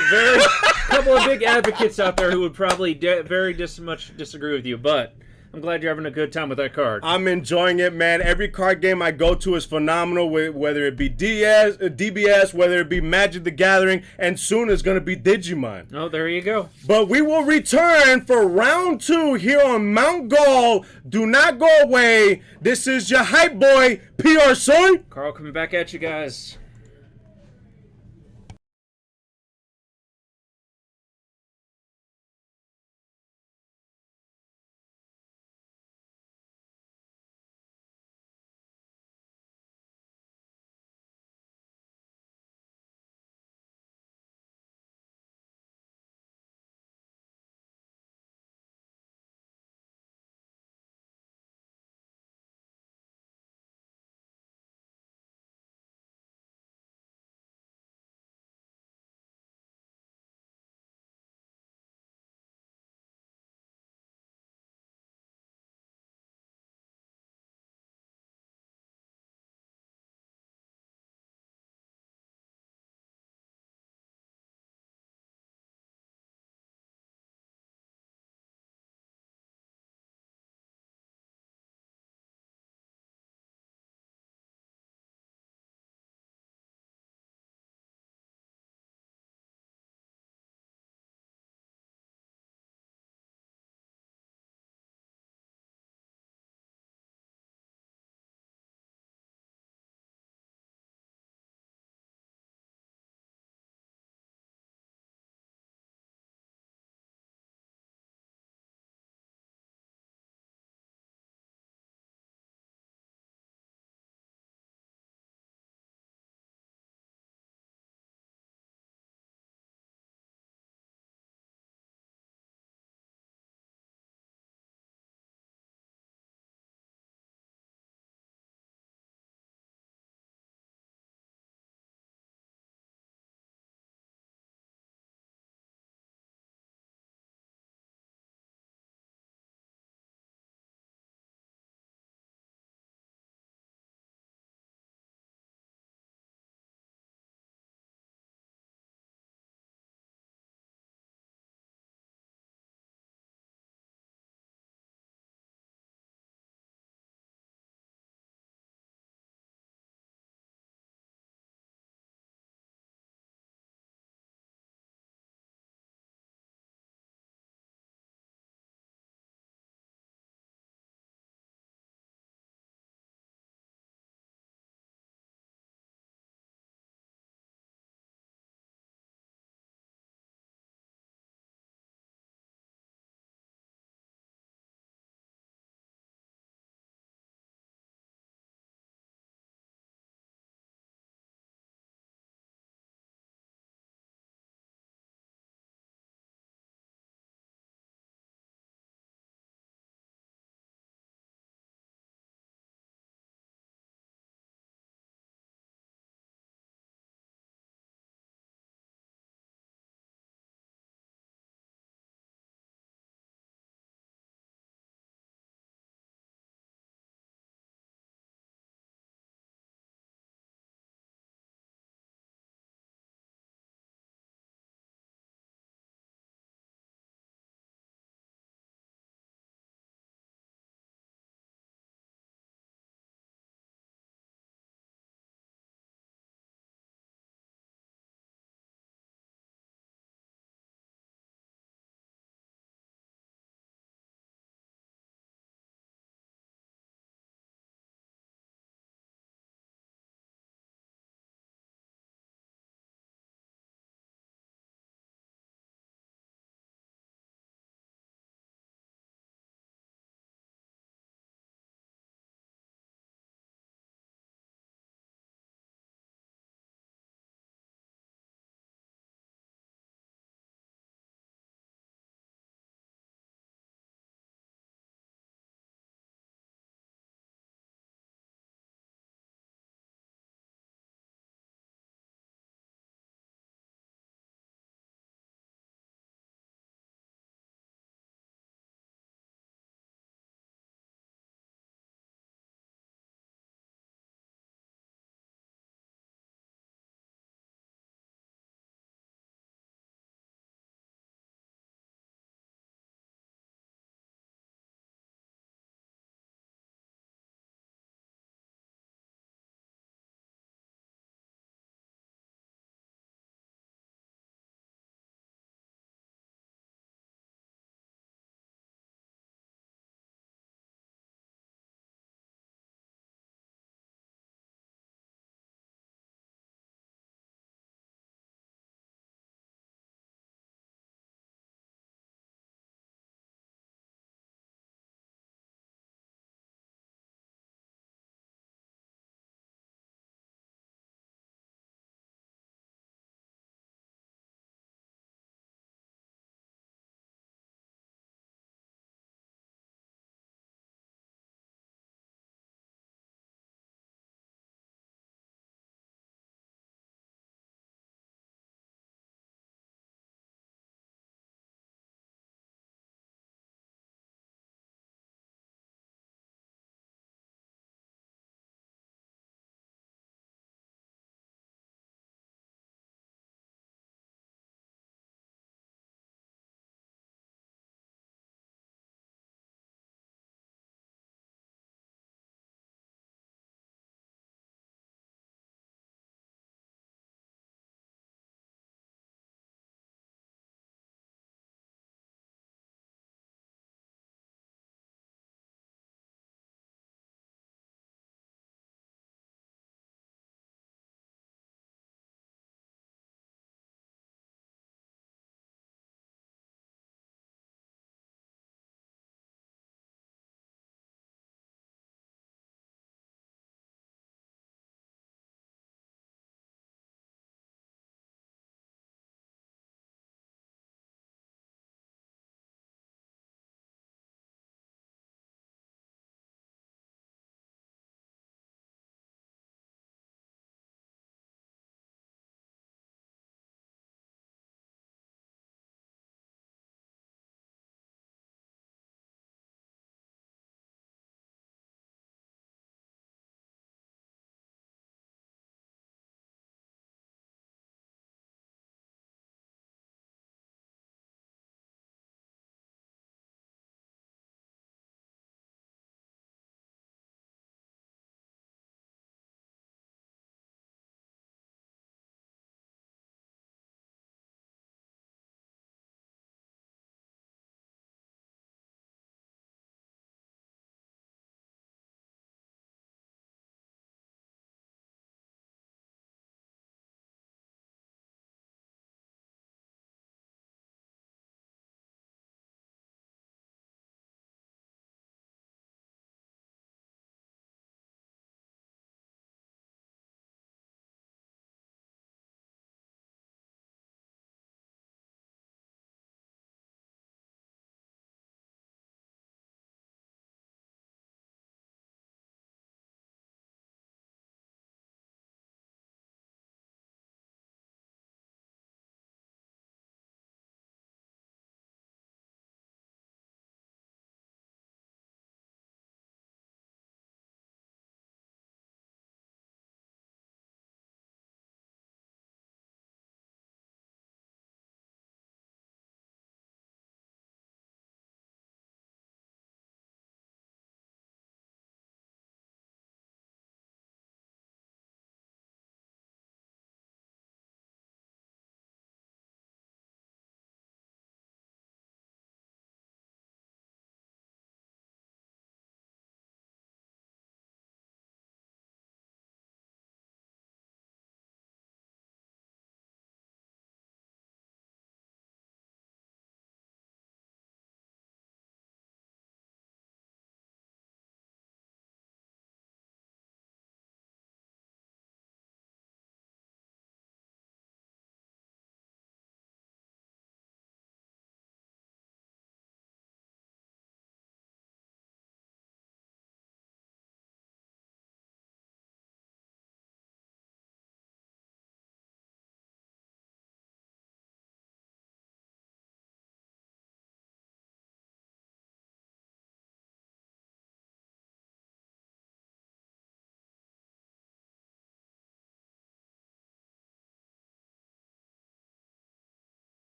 of big advocates out there who would probably very much disagree with you, but I'm glad you're having a good time with that card. I'm enjoying it, man. Every card game I go to is phenomenal, whether it be DBS, whether it be Magic the Gathering, and soon it's going to be Digimon. Oh, there you go. But we will return for round 2 here on Mount Gall. Do not go away. This is your hype boy, PR Son. Carl coming back at you guys.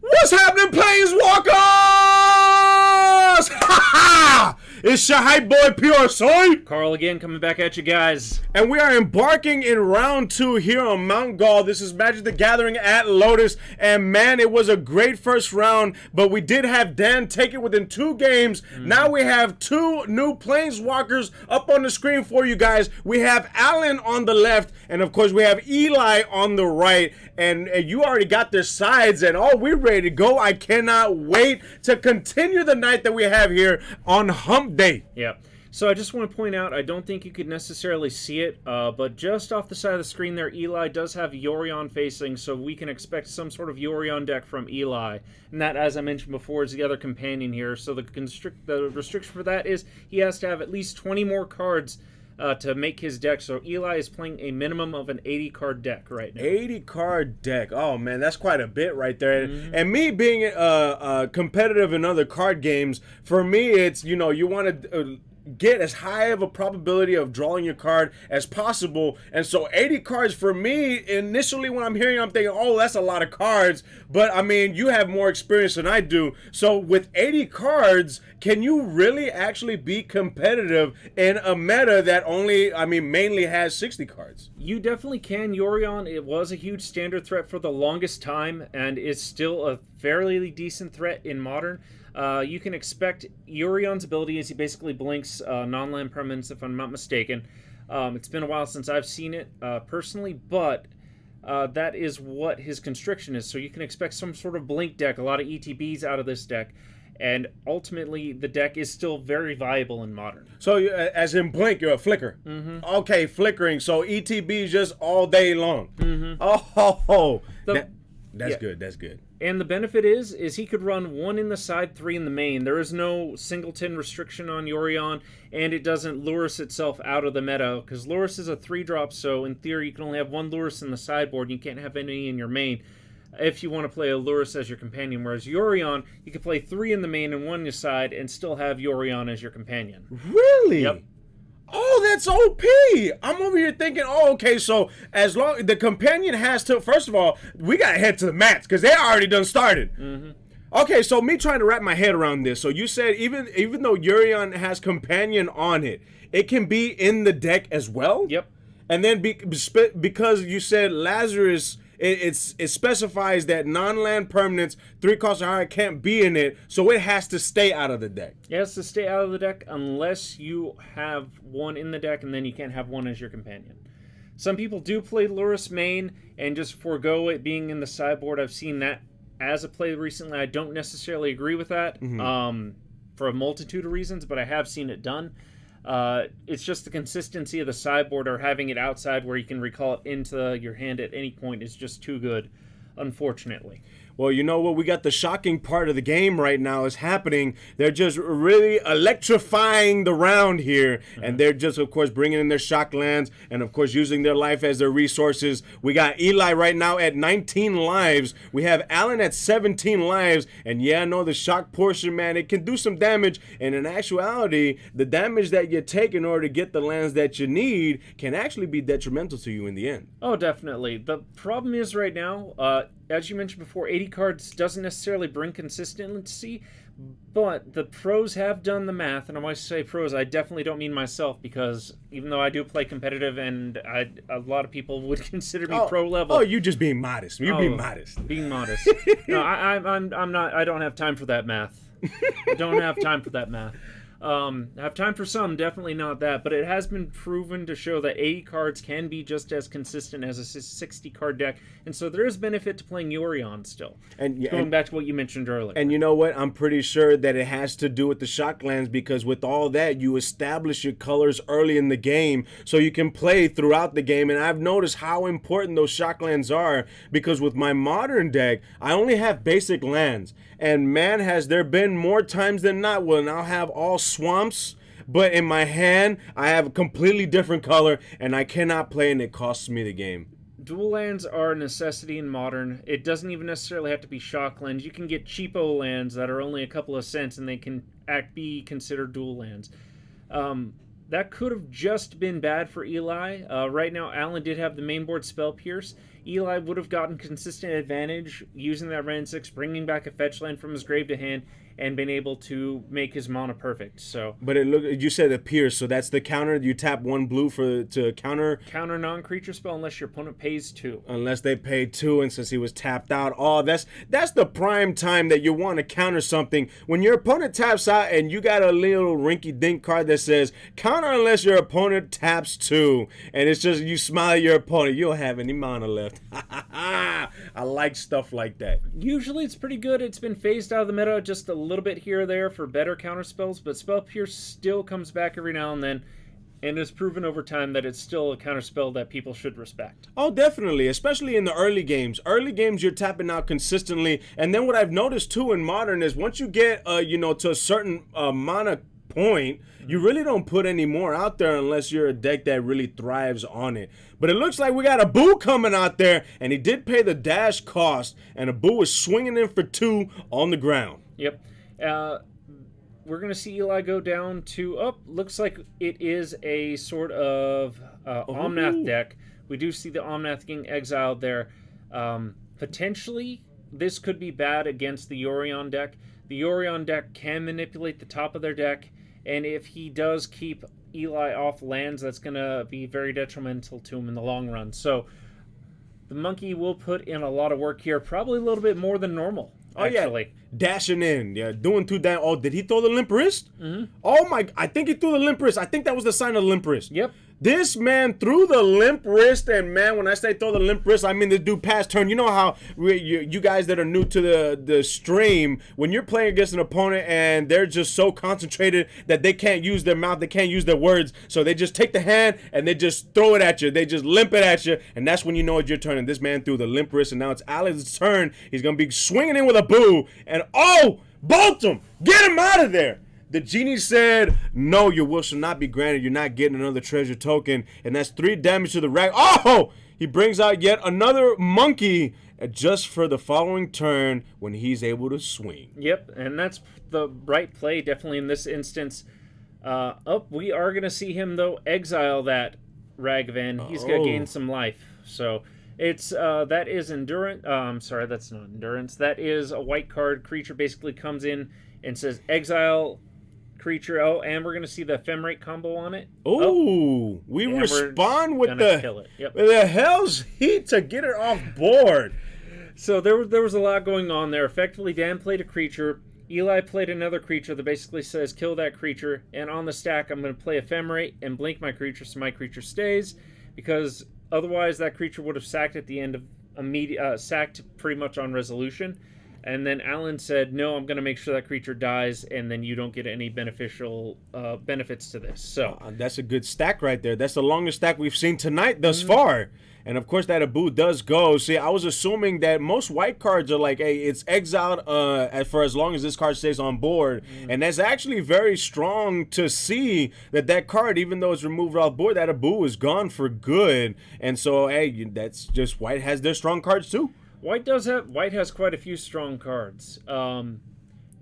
What's happening, Planeswalkers? It's your hype boy, Pure Soy. Carl again, coming back at you guys. And we are embarking in round 2 here on Mount Gaul. This is Magic the Gathering at Lotus. And man, it was a great first round, but we did have Dan take it within 2 games. Now we have 2 new Planeswalkers up on the screen for you guys. We have Alan on the left, and of course we have Eli on the right. And you already got their sides, and we're ready to go. I cannot wait to continue the night that we have here on Hump Day. Yeah. So I just want to point out, I don't think you could necessarily see it, but just off the side of the screen there, Eli does have Yorion facing, so we can expect some sort of Yorion deck from Eli. And that, as I mentioned before, is the other companion here. So the restriction for that is he has to have at least 20 more cards to make his deck. So Eli is playing a minimum of an 80-card deck right now. 80-card deck. Oh, man, that's quite a bit right there. And me being competitive in other card games, for me, it's, you want to get as high of a probability of drawing your card as possible. And so 80 cards for me, initially when I'm hearing, I'm thinking, oh, that's a lot of cards. But I mean, you have more experience than I do. So with 80 cards, can you really actually be competitive in a meta that mainly has 60 cards? You definitely can. Yorion, it was a huge standard threat for the longest time and is still a fairly decent threat in Modern. You can expect Yorion's ability is he basically blinks non-land permanents, if I'm not mistaken. It's been a while since I've seen it personally, but that is what his constriction is. So you can expect some sort of blink deck, a lot of ETBs out of this deck. And ultimately, the deck is still very viable in Modern. So, as in blink, you're a flicker. Okay, flickering. So ETBs just all day long. That's good. That's good. And the benefit is he could run 1 in the side, 3 in the main. There is no singleton restriction on Yorion, and it doesn't Lurrus itself out of the meta, because Lurrus is a 3-drop, so in theory you can only have 1 Lurrus in the sideboard, and you can't have any in your main if you want to play a Lurrus as your companion, whereas Yorion, you can play 3 in the main and 1 in your side, and still have Yorion as your companion. Really? Yep. Oh, that's OP. I'm over here thinking, okay, so as long the companion has to, first of all, we got to head to the mats because they already done started. Okay, so me trying to wrap my head around this. So you said even though Yorion has companion on it, it can be in the deck as well? Yep. And then because you said Lazarus, it specifies that non-land permanents 3 costs or higher can't be in it, so it has to stay out of the deck. It has to stay out of the deck unless you have 1 in the deck, and then you can't have 1 as your companion. Some people do play Lurrus main and just forego it being in the sideboard. I've seen that as a play recently. I don't necessarily agree with that for a multitude of reasons, but I have seen it done. It's just the consistency of the sideboard, or having it outside where you can recall it into your hand at any point is just too good, unfortunately. Well, you know what? We got the shocking part of the game right now is happening. They're just really electrifying the round here. And they're just, of course, bringing in their shock lands and, of course, using their life as their resources. We got Eli right now at 19 lives. We have Alan at 17 lives. And, yeah, I know the shock portion, man, it can do some damage. And in actuality, the damage that you take in order to get the lands that you need can actually be detrimental to you in the end. Oh, definitely. The problem is right now, as you mentioned before, 80 cards doesn't necessarily bring consistency, but the pros have done the math, and when I say pros, I definitely don't mean myself, because even though I do play competitive, and a lot of people would consider me pro level. Oh, you just being modest. You're being modest. Being modest. No, I'm not. I don't have time for that math. I don't have time for that math. I have time for some, definitely not that, but it has been proven to show that 80 cards can be just as consistent as a 60-card deck, and so there is benefit to playing Yorion still. And going back to what you mentioned earlier. And you know what? I'm pretty sure that it has to do with the shock lands, because with all that, you establish your colors early in the game so you can play throughout the game, and I've noticed how important those shock lands are, because with my modern deck, I only have basic lands. And man, has there been more times than not when I'll have all swamps, but in my hand, I have a completely different color, and I cannot play, and it costs me the game. Dual lands are a necessity in Modern. It doesn't even necessarily have to be shock lands. You can get cheapo lands that are only a couple of cents, and they can be considered dual lands. That could have just been bad for Eli. Right now, Alan did have the mainboard Spell Pierce. Eli would have gotten consistent advantage using that Ren 6, bringing back a fetch land from his grave to hand, and been able to make his mana perfect. So, but you said appears, so that's the counter. You tap 1 blue to counter non-creature spell unless your opponent pays 2. Unless they pay 2, and since he was tapped out, that's the prime time that you want to counter something. When your opponent taps out and you got a little rinky-dink card that says counter unless your opponent taps 2, and it's just you smile at your opponent, you don't have any mana left. I like stuff like that. Usually it's pretty good. It's been phased out of the meta just a little bit here or there for better counter spells, but Spell Pierce still comes back every now and then, and has proven over time that it's still a counter spell that people should respect. Oh, definitely, especially in the early games. Early games, you're tapping out consistently, and then what I've noticed too in Modern is once you get, to a certain mana point, you really don't put any more out there unless you're a deck that really thrives on it. But it looks like we got a Boo coming out there, and he did pay the dash cost, and a Boo is swinging in for 2 on the ground. Yep. We're going to see Eli go down to, looks like it is a sort of Omnath deck. We do see the Omnath getting exiled there. Potentially, this could be bad against the Yorion deck. The Yorion deck can manipulate the top of their deck, and if he does keep Eli off lands, that's going to be very detrimental to him in the long run. So the monkey will put in a lot of work here, probably a little bit more than normal. Actually. Yeah, dashing in, doing 2 down. Oh, did he throw the limp wrist? Mm-hmm. Oh my! I think he threw the limp wrist. I think that was the sign of limp wrist. Yep. This man threw the limp wrist, and man, when I say throw the limp wrist, I mean the dude pass turn. You know how you guys that are new to the stream, when you're playing against an opponent and they're just so concentrated that they can't use their mouth, they can't use their words, so they just take the hand and they just throw it at you. They just limp it at you, and that's when you know it's your turn. And this man threw the limp wrist, and now it's Alex's turn. He's gonna be swinging in with a Boo, and bolt him! Get him out of there! The genie said, no, your will shall not be granted. You're not getting another treasure token. And that's 3 damage to the rag. Oh! He brings out yet another monkey just for the following turn when he's able to swing. Yep, and that's the right play, definitely in this instance. We are going to see him, though, exile that Ragavan. He's going to gain some life. So it's that is endurance. I'm sorry, that's not endurance. That is a white card. Creature basically comes in and says exile creature. And we're going to see the Ephemerate combo on it. We respond with the hell's heat to get it off board. So there was a lot going on there. Effectively, Dan played a creature. Eli played another creature that basically says kill that creature. And on the stack, I'm going to play Ephemerate and blink my creature so my creature stays. Because otherwise, that creature would have sacked at the end of sacked pretty much on resolution. And then Alan said, no, I'm going to make sure that creature dies, and then you don't get any beneficial benefits to this. So that's a good stack right there. That's the longest stack we've seen tonight thus far. And, of course, that Abu does go. See, I was assuming that most white cards are like, hey, it's exiled for as long as this card stays on board. And that's actually very strong to see that card, even though it's removed off board, that Abu is gone for good. And so, hey, that's just white has their strong cards too. White has quite a few strong cards.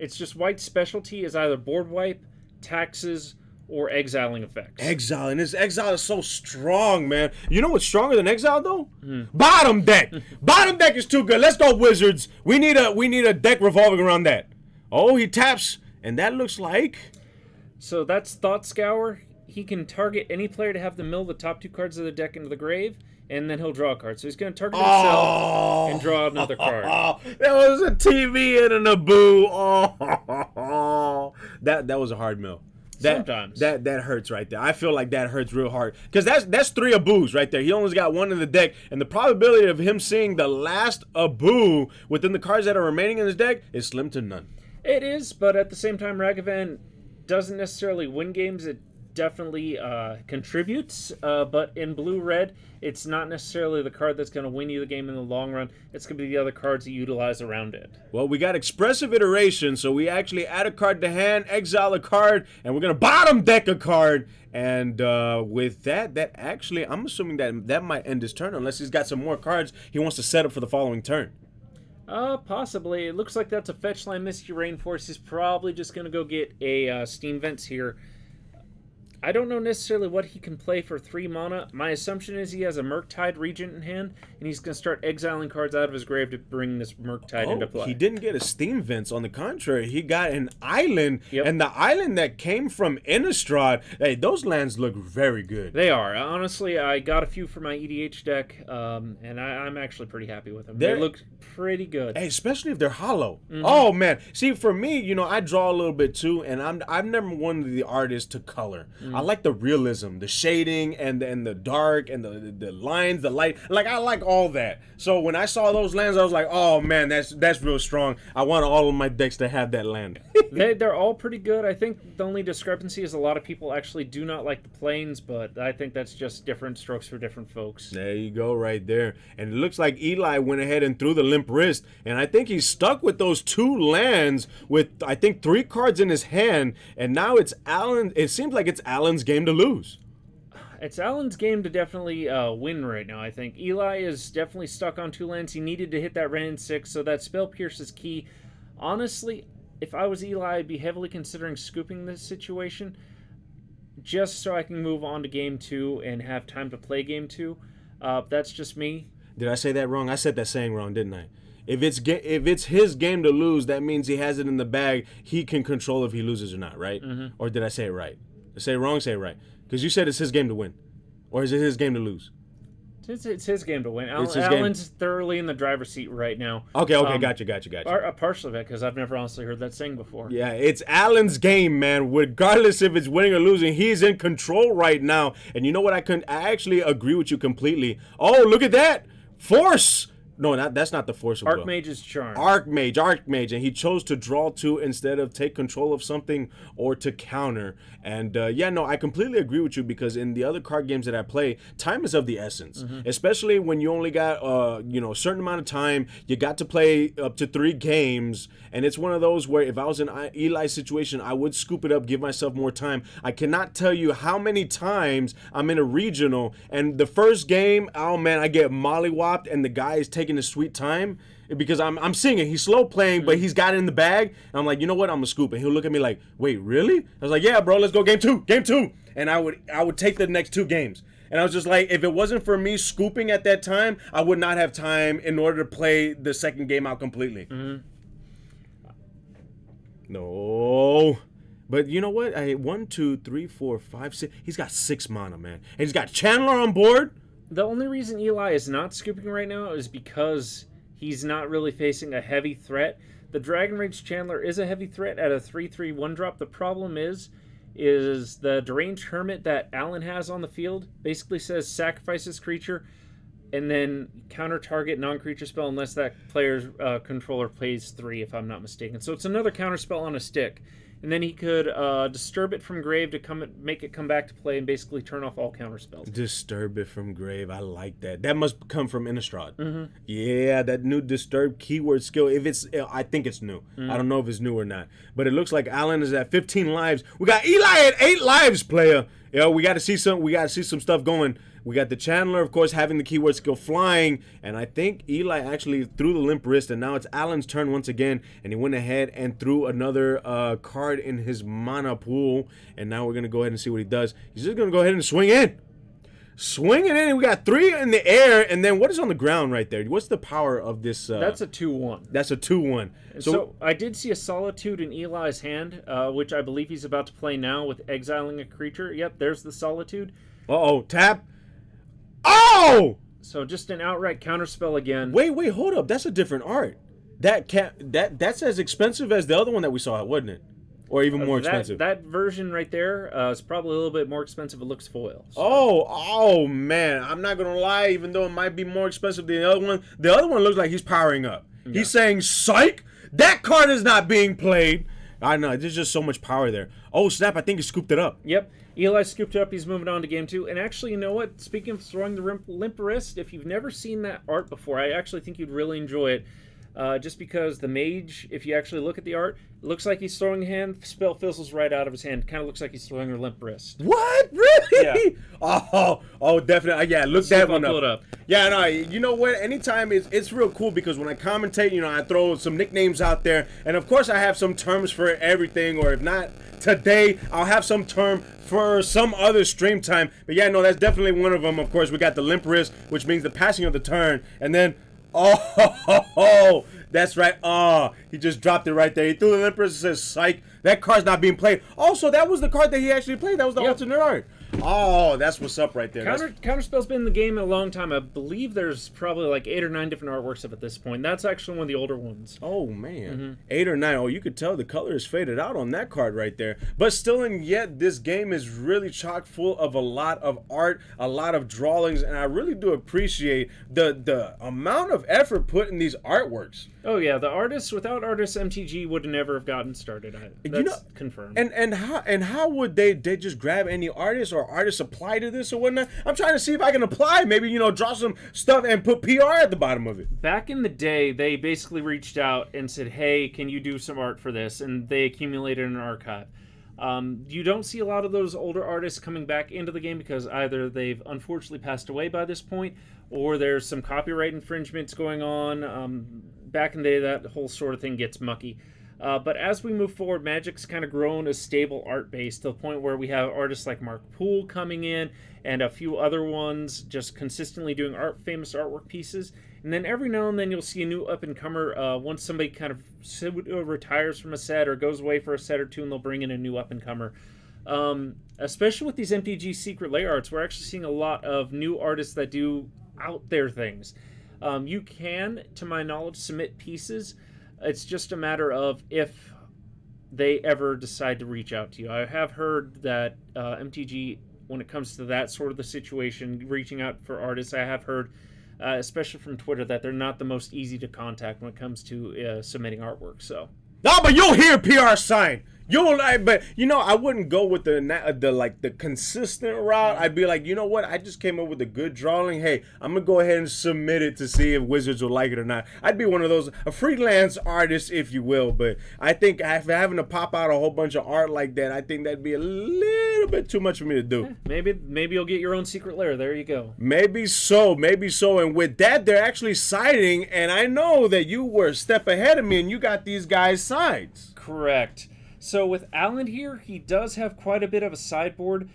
It's just White's specialty is either board wipe, taxes, or exiling effects. Exile, and this exile is so strong, man. You know what's stronger than exile though? Bottom deck. Bottom deck is too good. Let's go, Wizards. We need a deck revolving around that. Oh, he taps, and that looks like. So that's Thought Scour. He can target any player to have them mill the top 2 cards of the deck into the grave. And then he'll draw a card. So he's going to target himself and draw another card. That was a TV and an Abu. That was a hard mill. Sometimes. That hurts right there. I feel like that hurts real hard. Because that's 3 Abus right there. He only got 1 in the deck. And the probability of him seeing the last Abu within the cards that are remaining in his deck is slim to none. It is, but at the same time, Ragavan doesn't necessarily win games. It definitely contributes, but in blue-red, it's not necessarily the card that's going to win you the game in the long run. It's going to be the other cards you utilize around it. Well, we got expressive iteration, so we actually add a card to hand, exile a card, and we're going to bottom deck a card. And with that actually, I'm assuming that might end his turn, unless he's got some more cards he wants to set up for the following turn. Possibly. It looks like that's a fetch line. Misty Rainforest is probably just going to go get a Steam Vents here. I don't know necessarily what he can play for 3 mana. My assumption is he has a Murktide Regent in hand, and he's going to start exiling cards out of his grave to bring this Murktide into play. He didn't get a Steam Vents. On the contrary, he got an island, and the island that came from Innistrad, hey, those lands look very good. They are. Honestly, I got a few for my EDH deck, and I'm actually pretty happy with them. They look pretty good. Hey, especially if they're hollow. Oh, man. See, for me, I draw a little bit too, and I've never wanted the artist to color. I like the realism, the shading, and the dark, and the lines, the light. Like, I like all that. So when I saw those lands, I was like, oh man, that's real strong. I want all of my decks to have that land. They're all pretty good. I think the only discrepancy is a lot of people actually do not like the planes, but I think that's just different strokes for different folks. There you go, right there. And it looks like Eli went ahead and threw the limp wrist, and I think he's stuck with those 2 lands with, I think, 3 cards in his hand, and now it's Alan. It seems like it's Alan's game to lose. It's Alan's game to definitely win right now, I think. Eli is definitely stuck on 2 lands. He needed to hit that Ren 6, so that Spell Pierce is key. Honestly, if I was Eli, I'd be heavily considering scooping this situation just so I can move on to Game 2 and have time to play Game 2. That's just me. Did I say that wrong? I said that saying wrong, didn't I? If it's his game to lose, that means he has it in the bag. He can control if he loses or not, right? Or did I say it right? Say it wrong, say it right. Because you said it's his game to win. Or is it his game to lose? It's his game to win. Alan's thoroughly in the driver's seat right now. Okay, gotcha. Partially that, because I've never honestly heard that saying before. Yeah, it's Alan's game, man. Regardless if it's winning or losing, he's in control right now. And you know what? I actually agree with you completely. Oh, look at that! Force! No, that's not the Force of Will. Archmage's Charm. Archmage, and he chose to draw 2 instead of take control of something or to counter. And I completely agree with you, because in the other card games that I play, time is of the essence. Especially when you only got a certain amount of time. You got to play up to 3 games, and it's one of those where if I was in Eli's situation, I would scoop it up, give myself more time. I cannot tell you how many times I'm in a regional, and the first game, oh man, I get mollywopped, and the guy is taking his sweet time, because I'm seeing it. He's slow playing, but he's got it in the bag. And I'm like, you know what? I'm gonna scoop. And he'll look at me like, wait, really? I was like, yeah, bro, let's go game 2. And I would take the next 2 games. And I was just like, if it wasn't for me scooping at that time, I would not have time in order to play the second game out completely. No. But you know what? I hit 1, 2, 3, 4, 5, 6. He's got 6 mana, man. And he's got Chandler on board. The only reason Eli is not scooping right now is because he's not really facing a heavy threat. The Dragon Rage Chandler is a heavy threat at a 3/3 1-drop. The problem is the Deranged Hermit that Alan has on the field basically says sacrifice this creature and then counter target non-creature spell unless that player's controller plays 3, if I'm not mistaken. So it's another counter spell on a stick. And then he could disturb it from grave to make it come back to play and basically turn off all counter spells. Disturb it from grave. I like that. That must come from Innistrad. Yeah, that new disturb keyword skill. I think it's new. I don't know if it's new or not. But it looks like Alan is at 15 lives. We got Eli at 8 lives, player. We got to see some stuff going. We got the Chandler, of course, having the keyword skill flying, and I think Eli actually threw the limp wrist, and now it's Alan's turn once again, and he went ahead and threw another card in his mana pool, and now we're going to go ahead and see what he does. He's just going to go ahead and swing in. Swinging in, we got 3 in the air, and then what is on the ground right there? What's the power of this? That's a 2/1. That's a 2/1. So I did see a Solitude in Eli's hand, which I believe he's about to play now with exiling a creature. Yep, there's the Solitude. Uh-oh, tap. Oh! So just an outright counterspell again. Wait, hold up. That's a different art. That's as expensive as the other one that we saw, wasn't it? Or even more expensive. That version right there is probably a little bit more expensive. It looks foil. So. Oh man. I'm not going to lie, even though it might be more expensive than the other one. The other one looks like he's powering up. Yeah. He's saying, psych! That card is not being played. I know. There's just so much power there. Oh, snap. I think he scooped it up. Yep. Eli scooped it up. He's moving on to game 2. And actually, you know what? Speaking of throwing the limp wrist, if you've never seen that art before, I actually think you'd really enjoy it. Just because the mage, if you actually look at the art, it looks like he's throwing a hand, spell fizzles right out of his hand. Kind of looks like he's throwing a limp wrist. What? Really? Yeah. Oh, definitely. Yeah, look that one up. Yeah, no, you know what? Anytime it's real cool because when I commentate, I throw some nicknames out there, and of course I have some terms for everything, or if not today, I'll have some term for some other stream time. But yeah, no, that's definitely one of them. Of course, we got the limp wrist, which means the passing of the turn, and then that's right. Oh, he just dropped it right there. He threw the limp wrist and says, "Psych." That card's not being played. Also, that was the card that he actually played. That was the alternate art. Oh, that's what's up right there. Counterspell's been in the game a long time. I believe there's probably like 8 or 9 different artworks of it at this point. That's actually one of the older ones. Oh, man. 8 or 9. Oh, you could tell the color is faded out on that card right there. But still, and yet, this game is really chock full of a lot of art, a lot of drawings, and I really do appreciate the amount of effort put in these artworks. Oh, yeah. The artists, without artists, MTG would never have gotten started. That's confirmed. And how would they just grab any artist or artists apply to this or whatnot? I'm trying to see if I can apply. Maybe, draw some stuff and put PR at the bottom of it. Back in the day, they basically reached out and said, hey, can you do some art for this? And they accumulated an archive. You don't see a lot of those older artists coming back into the game because either they've unfortunately passed away by this point or there's some copyright infringements going on. Back in the day, that whole sort of thing gets mucky. But as we move forward, Magic's kind of grown a stable art base to the point where we have artists like Mark Poole coming in and a few other ones just consistently doing famous artwork pieces. And then every now and then you'll see a new up-and-comer once somebody kind of retires from a set or goes away for a set or two, and they'll bring in a new up-and-comer. Especially with these MTG Secret Lair arts, we're actually seeing a lot of new artists that do out there things. You can, to my knowledge, submit pieces. It's just a matter of if they ever decide to reach out to you. I have heard that MTG, when it comes to that sort of the situation, reaching out for artists, I have heard, especially from Twitter, that they're not the most easy to contact when it comes to submitting artwork. So, no, but you'll hear PR sign. But I wouldn't go with the consistent route. I'd be like, you know what? I just came up with a good drawing. Hey, I'm gonna go ahead and submit it to see if Wizards will like it or not. I'd be one of those, a freelance artist, if you will. But I think having to pop out a whole bunch of art like that, I think that'd be a little bit too much for me to do. Maybe you'll get your own secret lair. There you go. Maybe so. And with that, they're actually siding. And I know that you were a step ahead of me, and you got these guys' sides. Correct. So with Alan here, he does have quite a bit of a sideboard.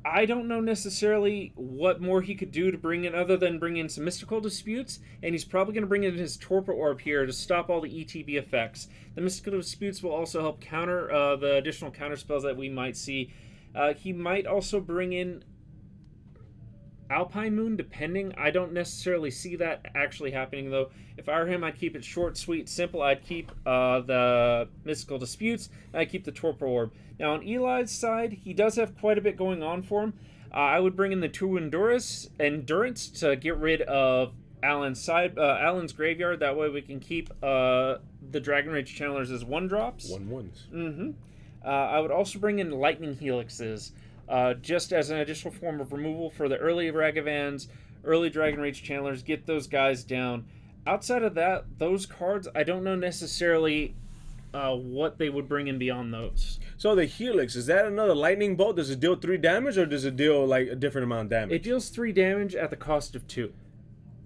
I don't know necessarily what more he could do to bring in other than bring in some mystical disputes, and he's probably going to bring in his Torpor Orb here to stop all the ETB effects. The mystical disputes will also help counter the additional counter spells that we might see. He might also bring in Alpine Moon, depending. I don't necessarily see that actually happening, though. If I were him, I'd keep it short, sweet, simple. I'd keep the Mystical Disputes, and I'd keep the Torpor Orb. Now, on Eli's side, he does have quite a bit going on for him. I would bring in the 2 Endurance to get rid of Alan's Graveyard. That way we can keep the Dragon Rage Channelers as 1-drops. 1/1s. I would also bring in Lightning Helixes. Just as an additional form of removal for the early Ragavans, early Dragon Rage Channelers, get those guys down. Outside of that, those cards, I don't know necessarily what they would bring in beyond those. So the Helix, is that another lightning bolt? Does it deal 3 damage, or does it deal like a different amount of damage? It deals 3 damage at the cost of 2.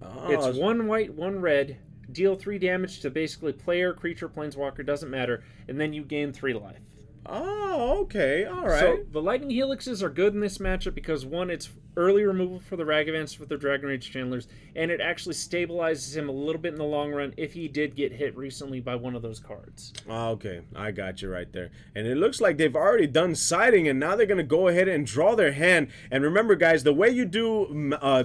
Oh, it's 1 white, 1 red, deal 3 damage to basically player, creature, planeswalker, doesn't matter, and then you gain 3 life. Oh, okay, all right. So the Lightning Helixes are good in this matchup because, one, it's early removal for the Ragavans with their Dragon Rage Channelers, and it actually stabilizes him a little bit in the long run if he did get hit recently by one of those cards. Okay, I got you right there. And it looks like they've already done siding, and now they're going to go ahead and draw their hand. And remember, guys, the way you do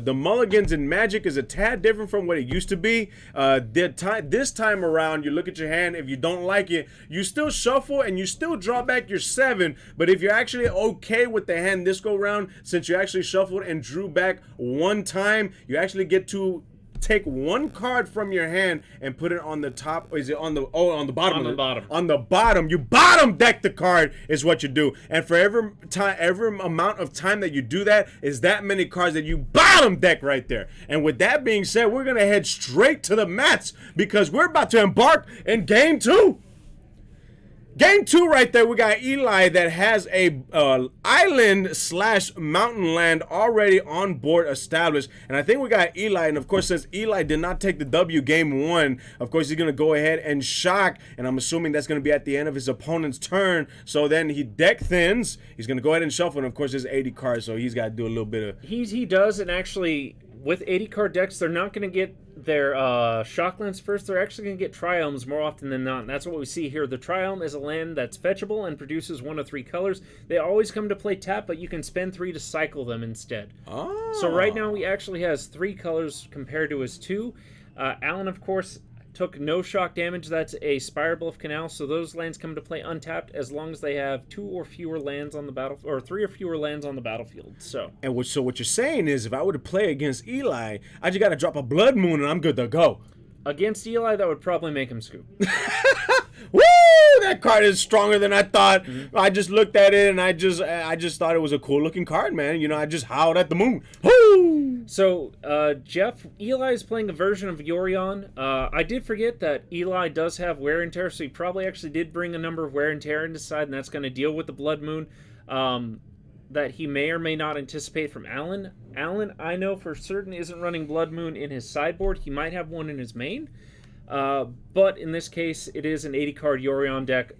the mulligans in Magic is a tad different from what it used to be. This time around, you look at your hand. If you don't like it, you still shuffle, and you still draw back your 7. But if you're actually okay with the hand this go round, since you actually shuffled and drew back 1 time, you actually get to take 1 card from your hand and put it on the top. Or is it on the on the bottom? On the bottom. On the bottom. You bottom deck the card is what you do. And for every amount of time that you do that is that many cards that you bottom deck right there. And with that being said, we're gonna head straight to the mats because we're about to embark in game 2. Game 2 right there, we got Eli that has a island/mountain land already on board established. And I think we got Eli, and of course, since Eli did not take the W game 1, of course, he's going to go ahead and shock. And I'm assuming that's going to be at the end of his opponent's turn. So then he deck thins. He's going to go ahead and shuffle. And of course, there's 80 cards, so he's got to do a little bit of... He does, and actually, with 80 card decks, they're not going to get their Shocklands first. They're actually going to get Triomes more often than not, and that's what we see here. The Triome is a land that's fetchable and produces 1 of 3 colors. They always come to play tap, but you can spend 3 to cycle them instead. Oh. So right now he actually has 3 colors compared to his 2. Alan, of course, took no shock damage. That's a Spire of Canal, so those lands come to play untapped as long as they have 2 or fewer lands on the battle, or 3 or fewer lands on the battlefield. So what you're saying is, if I were to play against Eli, I just got to drop a Blood Moon and I'm good to go. Against Eli, that would probably make him scoop. Woo! That card is stronger than I thought. I just looked at it and I just thought it was a cool looking card, man. You know, I just howled at the moon. Woo! So, Jeff, Eli is playing a version of Yorion. I did forget that Eli does have wear and tear, so he probably actually did bring a number of wear and tear into side, and that's going to deal with the Blood Moon that he may or may not anticipate from Alan. Alan, I know for certain, isn't running Blood Moon in his sideboard. He might have one in his main. But in this case, it is an 80-card Yorion deck.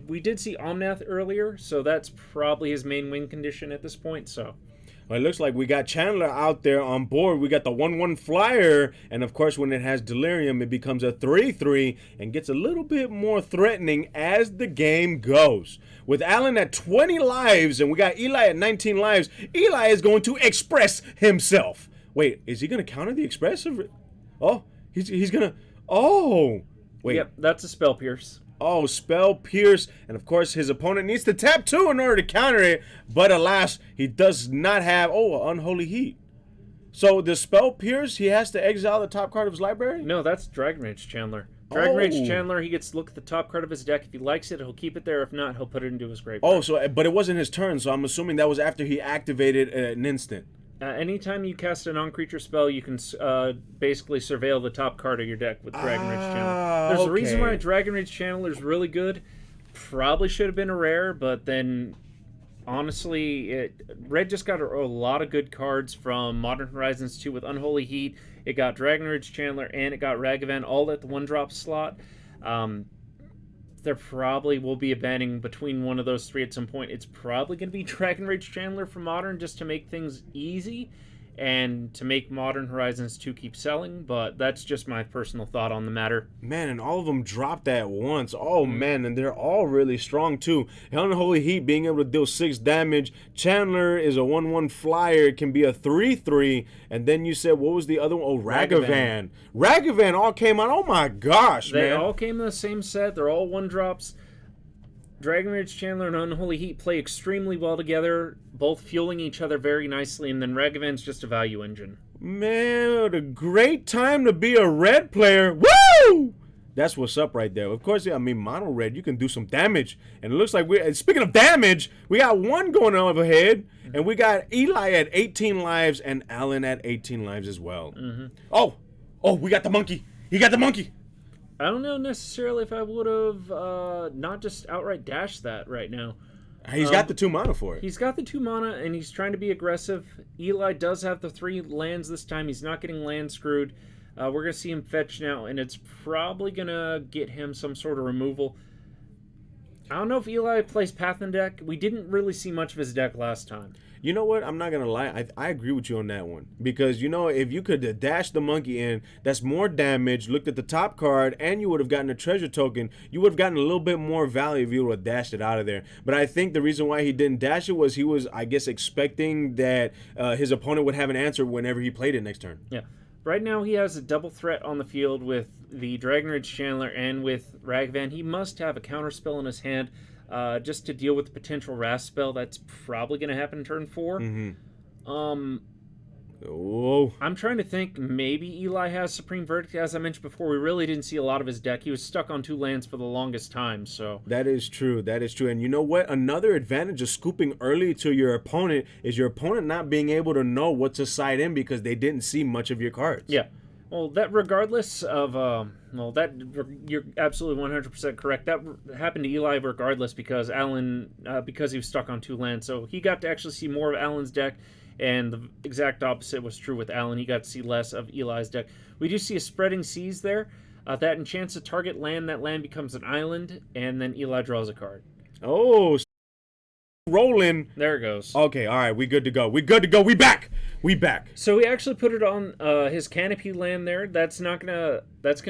We did see Omnath earlier, so that's probably his main win condition at this point. So, well, it looks like we got Chandler out there on board. We got the 1/1 flyer, and of course, when it has Delirium, it becomes a 3/3 and gets a little bit more threatening as the game goes. With Alan at 20 lives, and we got Eli at 19 lives, Eli is going to express himself. Wait, is he going to counter the express? Oh, he's going to... Oh, wait. Yep, that's a Spell Pierce. Oh, Spell Pierce. And of course, his opponent needs to tap 2 in order to counter it. But alas, he does not have, Unholy Heat. So the Spell Pierce, he has to exile the top card of his library? No, that's Dragon Rage Chandler. Dragon Rage Chandler, he gets to look at the top card of his deck. If he likes it, he'll keep it there. If not, he'll put it into his graveyard. Oh, but it wasn't his turn, so I'm assuming that was after he activated an instant. Anytime you cast a non-creature spell, you can basically surveil the top card of your deck with Dragon Rage Channeler. There's a reason why Dragon Rage Channeler is really good. Probably should have been a rare, but then honestly, Red just got a lot of good cards from Modern Horizons 2 with Unholy Heat. It got Dragon Rage Chandler and it got Ragavan all at the 1-drop slot. There probably will be a banning between one of those 3 at some point. It's probably going to be Dragon Rage Chandler for Modern just to make things easy and to make Modern Horizons 2 keep selling, but that's just my personal thought on the matter. Man, and all of them dropped at once. Oh, man, and they're all really strong, too. Unholy Heat being able to deal 6 damage. Chandler is a 1/1 flyer. It can be a 3/3. And then you said, what was the other one? Oh, Ragavan. Ragavan all came out. Oh, my gosh, man. They all came in the same set. They're all 1-drops. Dragon Rage Chandler and Unholy Heat play extremely well together, both fueling each other very nicely, and then Ragavan's just a value engine. Man, what a great time to be a red player. Woo! That's what's up right there. Of course, I mean, mono red, you can do some damage. And it looks like speaking of damage, we got one going on overhead, and we got Eli at 18 lives and Alan at 18 lives as well. Oh, we got the monkey. He got the monkey. I don't know necessarily if I would have not just outright dashed that right now. He's got the 2 mana for it. He's got the 2 mana, and he's trying to be aggressive. Eli does have the 3 lands this time. He's not getting land screwed. We're going to see him fetch now, and it's probably going to get him some sort of removal. I don't know if Eli plays Path in deck. We didn't really see much of his deck last time. You know what? I'm not going to lie. I agree with you on that one. Because, if you could dash the monkey in, that's more damage, looked at the top card, and you would have gotten a treasure token. You would have gotten a little bit more value if you would have dashed it out of there. But I think the reason why he didn't dash it was he was, I guess, expecting that his opponent would have an answer whenever he played it next turn. Yeah. Right now, he has a double threat on the field with the Dragon Rage Chandler and with Ragavan. He must have a counterspell in his hand just to deal with the potential Wrath spell. That's probably going to happen in turn 4. I'm trying to think. Maybe Eli has Supreme Verdict. As I mentioned before, we really didn't see a lot of his deck. He was stuck on 2 lands for the longest time. So that is true. That is true. And you know what? Another advantage of scooping early to your opponent is your opponent not being able to know what to side in because they didn't see much of your cards. Yeah. Well, that regardless of, you're absolutely 100% correct. That happened to Eli regardless because because he was stuck on 2 lands. So he got to actually see more of Alan's deck, and the exact opposite was true with Alan. He got to see less of Eli's deck. We do see a Spreading Seas there. That enchants a target land. That land becomes an island, and then Eli draws a card. Oh, rolling. There it goes. Okay, all right, we good to go. We good to go. We back. We back. So he actually put it on his canopy land there. That's gonna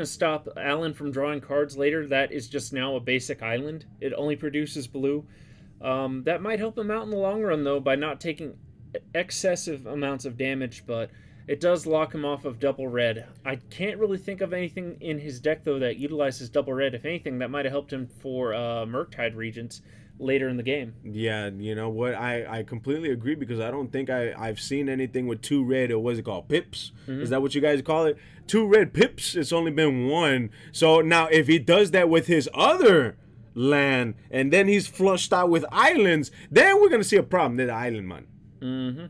stop Alan from drawing cards later. That is just now a basic island. It only produces blue. That might help him out in the long run though by not taking excessive amounts of damage, but it does lock him off of double red. I can't really think of anything in his deck though that utilizes double red. If anything, that might have helped him for Murktide Regents later in the game. Yeah, you know what? I completely agree because I don't think I've seen anything with 2 red, or what's it called? Pips? Mm-hmm. Is that what you guys call it? 2 red pips? It's only been 1. So now if he does that with his other land and then he's flushed out with islands, then we're going to see a problem. They're the island man. Mm-hmm.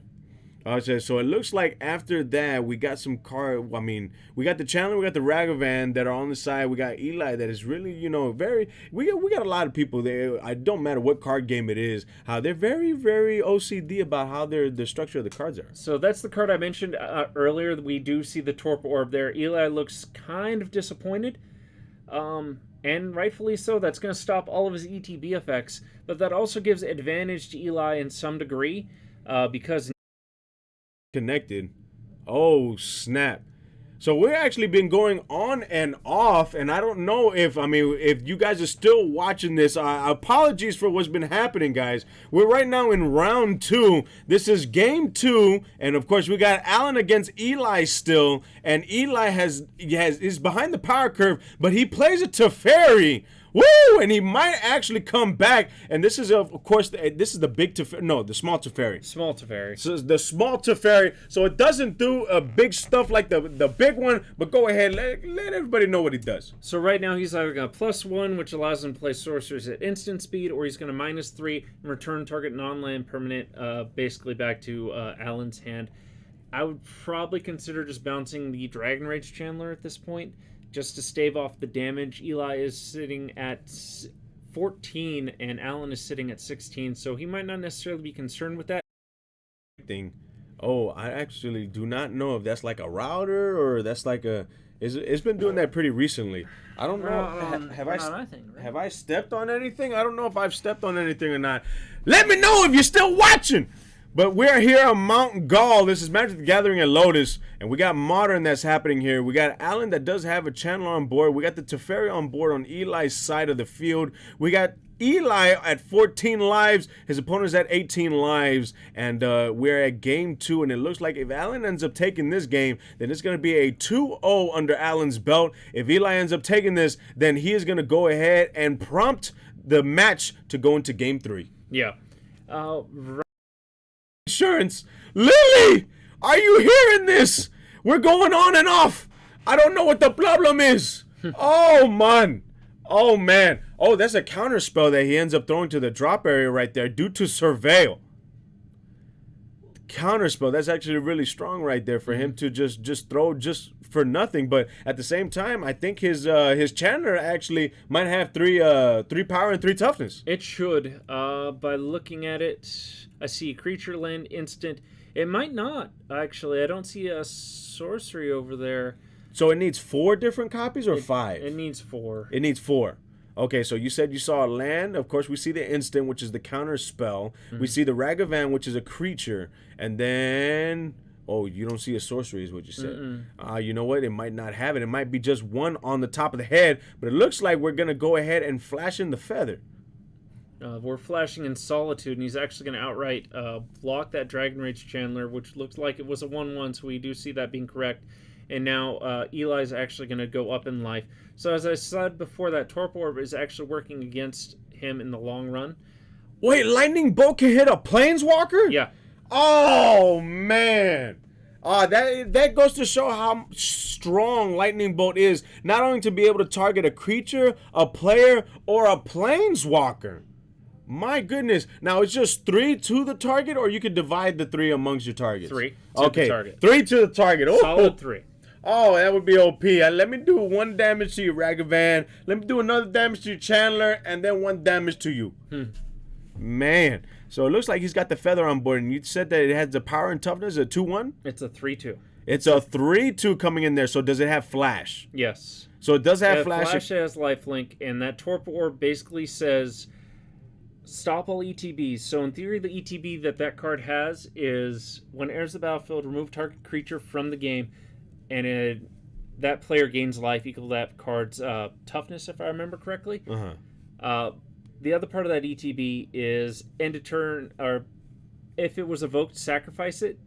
Okay, so it looks like after that we got some card. I mean, we got the Chandler, we got the Ragavan that are on the side. We got Eli that is really, you know, very. We got a lot of people there. I don't matter what card game it is, how they're very, very OCD about how the structure of the cards are. So that's the card I mentioned earlier. We do see the Torp Orb there. Eli looks kind of disappointed, and rightfully so. That's going to stop all of his ETB effects, but that also gives advantage to Eli in some degree because. Connected. Oh snap. So we're actually been going on and off, and I don't know if you guys are still watching this. Apologies for what's been happening, guys. We're right now in round 2. This is game 2, and of course we got Alan against Eli still, and Eli is behind the power curve, but he plays a Teferi. Woo! And he might actually come back. And this is, of course, this is the big Teferi. No, the small Teferi. Small Teferi. So the small Teferi. So it doesn't do big stuff like the big one. But go ahead, let everybody know what he does. So right now he's either going to +1, which allows him to play sorcerers at instant speed, or he's going to -3 and return target non-land permanent basically back to Alan's hand. I would probably consider just bouncing the Dragon Rage Chandler at this point, just to stave off the damage. Eli is sitting at 14 and Alan is sitting at 16, so he might not necessarily be concerned with that. Oh, I actually do not know if that's like a router or that's like a. It's been doing that pretty recently. I don't know. Have I stepped on anything? I don't know if I've stepped on anything or not. Let me know if you're still watching. But we're here on Mount Gaul. This is Magic the Gathering at Lotus, and we got Modern that's happening here. We got Alan that does have a Chandler on board. We got the Teferi on board on Eli's side of the field. We got Eli at 14 lives. His opponent's at 18 lives, and we're at game 2, and it looks like if Alan ends up taking this game, then it's going to be a 2-0 under Alan's belt. If Eli ends up taking this, then he is going to go ahead and prompt the match to go into game 3. Yeah. Insurance. Lily, are you hearing this? We're going on and off. I don't know what the problem is. Oh man. Oh man. Oh, that's a counter spell that he ends up throwing to the drop area right there due to Surveil. Counter spell. That's actually really strong right there for him to just throw just for nothing. But at the same time, I think his Chandler actually might have 3 power and 3 toughness. It should. By looking at it, I see creature land instant. It might not, actually. I don't see a sorcery over there. So it needs 4 different copies or 5? It needs 4. It needs 4. Okay, so you said you saw a land. Of course, we see the instant, which is the counter spell. We see the Ragavan, which is a creature. And then... Oh, you don't see a sorcery is what you said. You know what? It might not have it. It might be just 1 on the top of the head. But it looks like we're going to go ahead and flash in the feather. We're flashing in Solitude, and he's actually going to outright block that Dragon Rage Chandler, which looks like it was a 1-1, so we do see that being correct. And now Eli's actually going to go up in life. So as I said before, that Torp Orb is actually working against him in the long run. Wait, Lightning Bolt can hit a Planeswalker? Yeah. Oh, man. That goes to show how strong Lightning Bolt is, not only to be able to target a creature, a player, or a Planeswalker. My goodness. Now, it's just 3 to the target, or you could divide the 3 amongst your targets? 3 to the target. 3 to the target. Oh. Solid 3. Oh, that would be OP. Let me do 1 damage to your Ragavan. Let me do another damage to your Chandler, and then 1 damage to you. Man. So it looks like he's got the feather on board, and you said that it has the power and toughness, a 2-1? It's a 3-2. It's a 3-2 coming in there, so does it have flash? Yes. So it does have flash. Flash has lifelink, and that Torpor Orb basically says stop all ETBs. So in theory, the ETB that card has is when it enters the battlefield, remove target creature from the game, and that player gains life equal to that card's toughness, if I remember correctly. The other part of that ETB is end of turn, or if it was evoked, sacrifice it.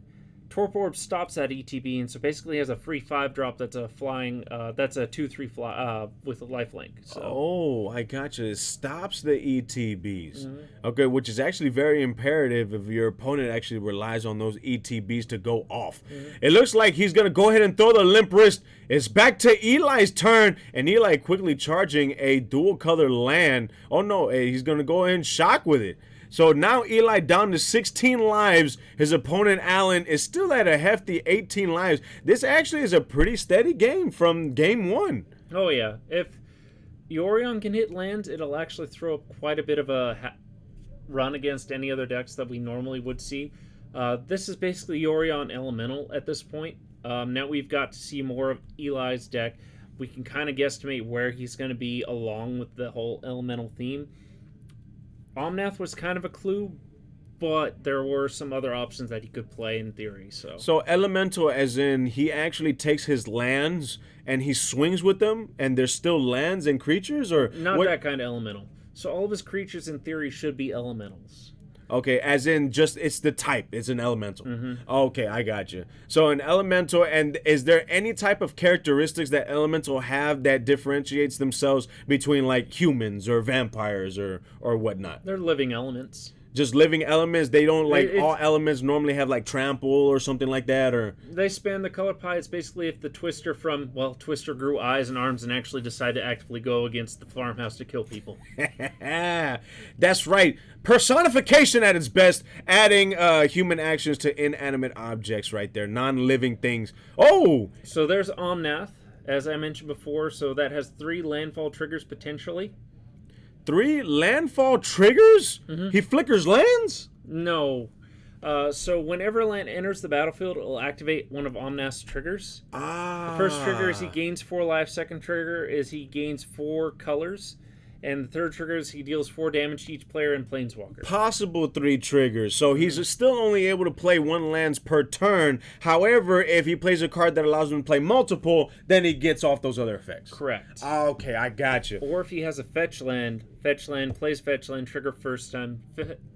Torpor Orb stops that ETB, and so basically has a free 5-drop that's a flying, that's a 2/3 fly with a lifelink. So. Oh, I gotcha. It stops the ETBs. Okay, which is actually very imperative if your opponent actually relies on those ETBs to go off. It looks like he's going to go ahead and throw the limp wrist. It's back to Eli's turn, and Eli quickly charging a dual color land. Oh no, he's going to go ahead and shock with it. So now Eli down to 16 lives. His opponent, Allen, is still at a hefty 18 lives. This actually is a pretty steady game from game 1. Oh, yeah. If Yorion can hit lands, it'll actually throw up quite a bit of a run against any other decks that we normally would see. This is basically Yorion Elemental at this point. Now we've got to see more of Eli's deck. We can kind of guesstimate where he's going to be along with the whole Elemental theme. Omnath was kind of a clue, but there were some other options that he could play in theory. So Elemental, as in he actually takes his lands and he swings with them, and there's still lands and creatures, or not that kind of elemental. So all of his creatures in theory should be elementals. Okay, as in just it's the type. It's an elemental. Okay, I got you. So an elemental, and is there any type of characteristics that elemental have that differentiates themselves between like humans or vampires or whatnot? They're living elements. Just living elements. They don't like all elements normally have like trample or something like that, or they span the color pie. It's basically if the Twister Twister grew eyes and arms and actually decided to actively go against the farmhouse to kill people. That's right. Personification at its best, adding human actions to inanimate objects right there, non-living things. Oh! So there's Omnath, as I mentioned before, so that has 3 landfall triggers potentially. 3 landfall triggers? He flickers lands? No. So whenever a land enters the battlefield, it will activate one of Omnath's triggers. The first trigger is he gains 4 life. Second trigger is he gains 4 colors. And the third trigger is he deals 4 damage to each player and Planeswalker. Possible 3 triggers. So he's still only able to play 1 lands per turn. However, if he plays a card that allows him to play multiple, then he gets off those other effects. Correct. Okay, I got you. Or if he has a fetch land, plays fetch land, trigger first time,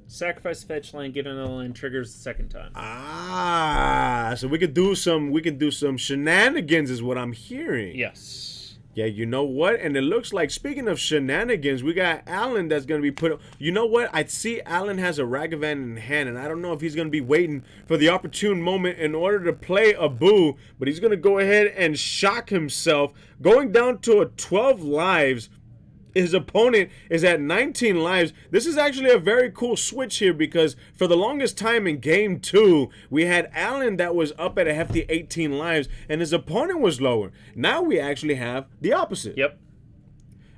sacrifice fetch land, get another land, triggers the second time. So we could do some shenanigans is what I'm hearing. Yes. Yeah, you know what? And it looks like, speaking of shenanigans, we got Allen that's going to be put... You know what? I see Allen has a Ragavan in hand, and I don't know if he's going to be waiting for the opportune moment in order to play a Boo, but he's going to go ahead and shock himself, going down to a 12 lives. His opponent is at 19 lives. This is actually a very cool switch here because for the longest time in game 2, we had Allen that was up at a hefty 18 lives and his opponent was lower. Now we actually have the opposite. Yep.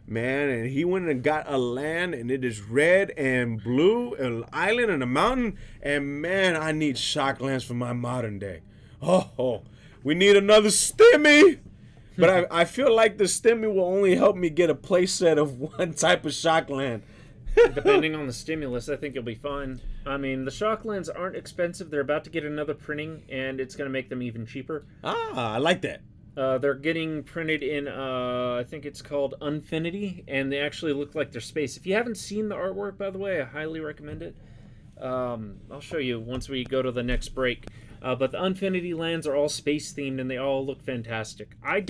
Man, and he went and got a land and it is red and blue, an island and a mountain. And man, I need shock lands for my modern deck. Oh, we need another Stimmy. But I feel like the Stimmy will only help me get a play set of 1 type of shock land. Depending on the stimulus, I think you'll be fine. I mean, the shock lands aren't expensive. They're about to get another printing, and it's going to make them even cheaper. I like that. They're getting printed in, I think it's called Unfinity, and they actually look like they're space. If you haven't seen the artwork, by the way, I highly recommend it. I'll show you once we go to the next break. But the Unfinity lands are all space themed and they all look fantastic. I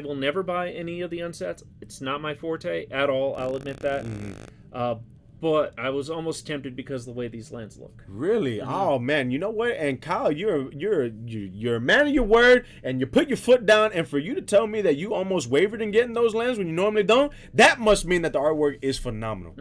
will never buy any of the unsets. It's not my forte at all. I'll admit that. But I was almost tempted because of the way these lands look. Really? Oh man, you know what? And Kyle, you're a man of your word, and you put your foot down. And for you to tell me that you almost wavered in getting those lands when you normally don't, that must mean that the artwork is phenomenal.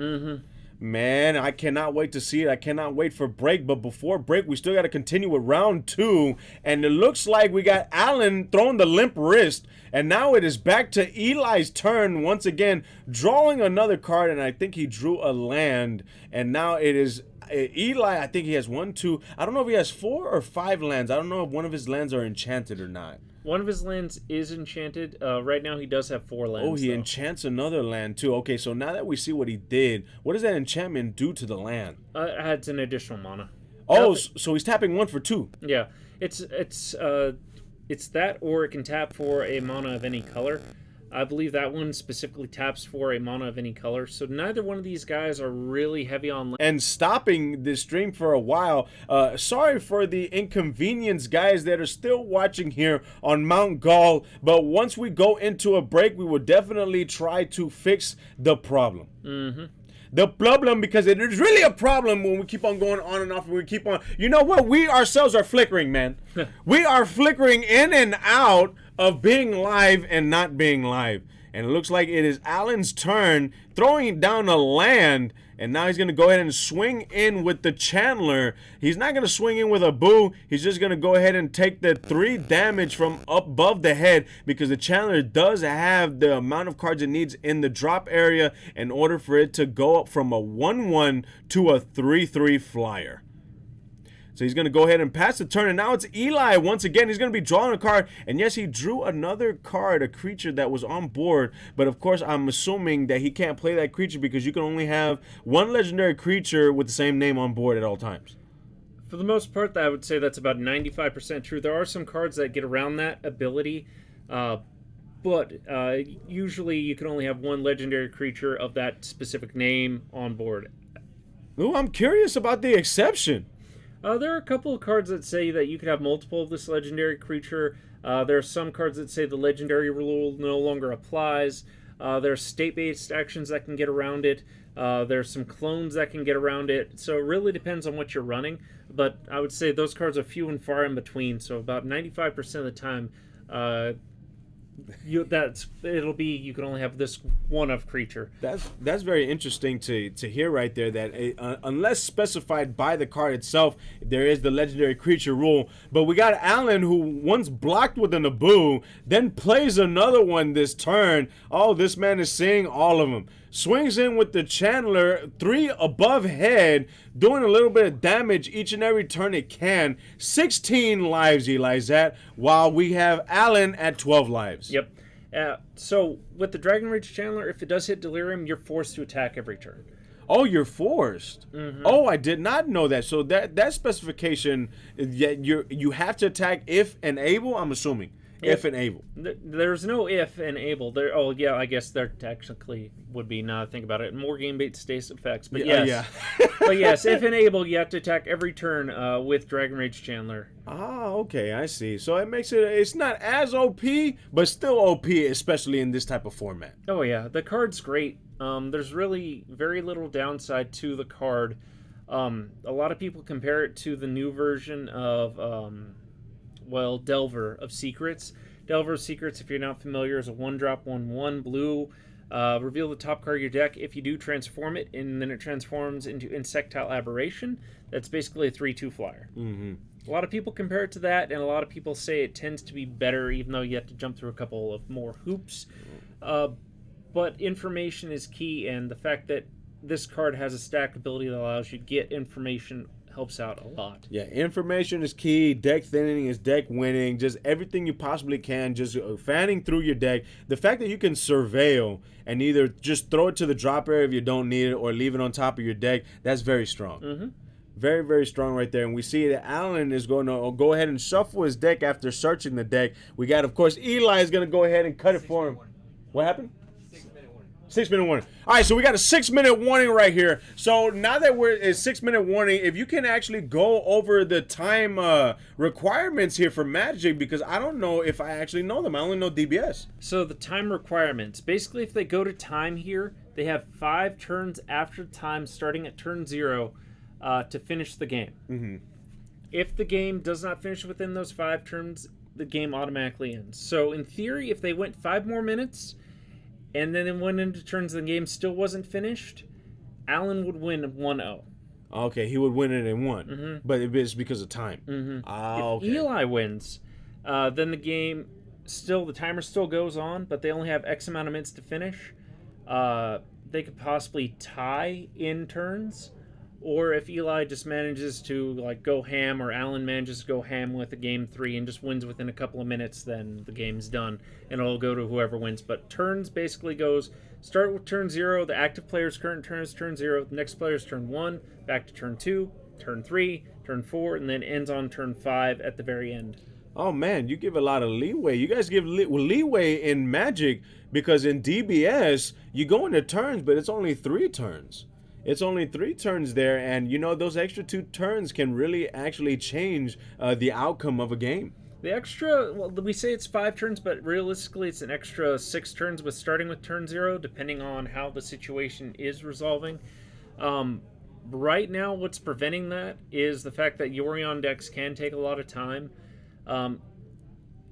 Man, I cannot wait to see it. I cannot wait for break. But before break, we still got to continue with round 2. And it looks like we got Allen throwing the limp wrist. And now it is back to Eli's turn once again, drawing another card. And I think he drew a land. And now it is Eli. I think he has 1, 2. I don't know if he has 4 or 5 lands. I don't know if one of his lands are enchanted or not. One of his lands is enchanted. Right now he does have 4 lands. Oh, he enchants another land too. Okay, so now that we see what he did, what does that enchantment do to the land? It adds an additional mana. Oh, so he's tapping 1 for 2. Yeah, it's that, or it can tap for a mana of any color. I believe that one specifically taps for a mana of any color. So neither one of these guys are really heavy on land. And stopping this stream for a while. Sorry for the inconvenience, guys, that are still watching here on Mount Gall. But once we go into a break, we will definitely try to fix the problem. The problem, because it is really a problem when we keep on going on and off and we keep on. You know what? We ourselves are flickering, man. We are flickering in and out of being live and not being live. And it looks like it is Allen's turn, throwing down a land. And now he's going to go ahead and swing in with the Chandler. He's not going to swing in with a boo. He's just going to go ahead and take the 3 damage from above the head, because the Chandler does have the amount of cards it needs in the drop area in order for it to go up from a 1/1 to a 3/3 flyer. So he's going to go ahead and pass the turn. And now it's Eli once again. He's going to be drawing a card. And yes, he drew another card, a creature that was on board. But of course, I'm assuming that he can't play that creature because you can only have 1 legendary creature with the same name on board at all times. For the most part, I would say that's about 95% true. There are some cards that get around that ability. But usually you can only have 1 legendary creature of that specific name on board. Ooh, I'm curious about the exception. There are a couple of cards that say that you could have multiple of this legendary creature. There are some cards that say the legendary rule no longer applies. There are state-based actions that can get around it. There's some clones that can get around it. So it really depends on what you're running. But I would say those cards are few and far in between. So about 95% of the time, you can only have this one of creature. That's very interesting to hear right there, that unless specified by the card itself, there is the legendary creature rule. But we got Allen, who once blocked with an Abu, then plays another one this turn. Oh, this man is seeing all of them. Swings in with the Chandler, 3 above head, doing a little bit of damage each and every turn it can. 16 lives Eli's at, while we have Allen at 12 lives. Yep. So with the Dragon Rage Chandler, if it does hit Delirium, you're forced to attack every turn. Oh, you're forced. Oh, I did not know that. So that specification, you have to attack if and able, I'm assuming. If and able. There's no if and able. There. Oh, yeah, I guess there technically would be, now I think about it. More game-based status effects. But yes. But yes, if and able, you have to attack every turn with Dragon Rage Chandler. Ah, okay, I see. So it makes it's not as OP, but still OP, especially in this type of format. Oh, yeah. The card's great. There's really very little downside to the card. A lot of people compare it to the new version of... Delver of Secrets. Delver of Secrets, if you're not familiar, is a 1-drop, 1/1 blue. Reveal the top card of your deck. If you do, transform it, and then it transforms into Insectile Aberration. That's basically a 3/2 flyer. A lot of people compare it to that, and a lot of people say it tends to be better, even though you have to jump through a couple of more hoops. But information is key, and the fact that this card has a stack ability that allows you to get information helps out a lot. Yeah, information is key. Deck thinning is deck winning. Just everything you possibly can. Just fanning through your deck. The fact that you can surveil and either just throw it to the drop area if you don't need it, or leave it on top of your deck, that's very strong. Very, very strong right there. And we see that Allen is going to go ahead and shuffle his deck after searching the deck. We got, of course, Eli is going to go ahead and cut it for him. What happened? 6-minute warning. All right, so we got a 6-minute warning right here. So now that we're at 6-minute warning, if you can actually go over the time requirements here for Magic, because I don't know if I actually know them. I only know DBS. So the time requirements, basically if they go to time here, they have 5 turns after time starting at turn 0 to finish the game. If the game does not finish within those 5 turns, the game automatically ends. So in theory, if they went 5 more minutes... and then it went into turns the game still wasn't finished, Alan would win 1-0. Okay, he would win it in one, but it's because of time. Ah, If okay. Eli wins, then the timer still goes on, but they only have X amount of minutes to finish. They could possibly tie in turns, or if Eli just manages to like go ham, or Alan manages to go ham with a game 3 and just wins within a couple of minutes, then the game's done and it'll go to whoever wins. But turns basically goes start with turn 0. The active player's current turn is turn 0. The next player's turn 1, back to turn 2, turn 3, turn 4, and then ends on turn 5 at the very end. Oh man, you give a lot of leeway. You guys give leeway in Magic because in DBS you go into turns, but it's only 3 turns. It's only 3 turns there, and you know those extra 2 turns can really actually change the outcome of a game. The extra, well, we say it's 5 turns, but realistically it's an extra 6 turns with starting with turn 0, depending on how the situation is resolving. Right now, what's preventing that is the fact that Yorion decks can take a lot of time.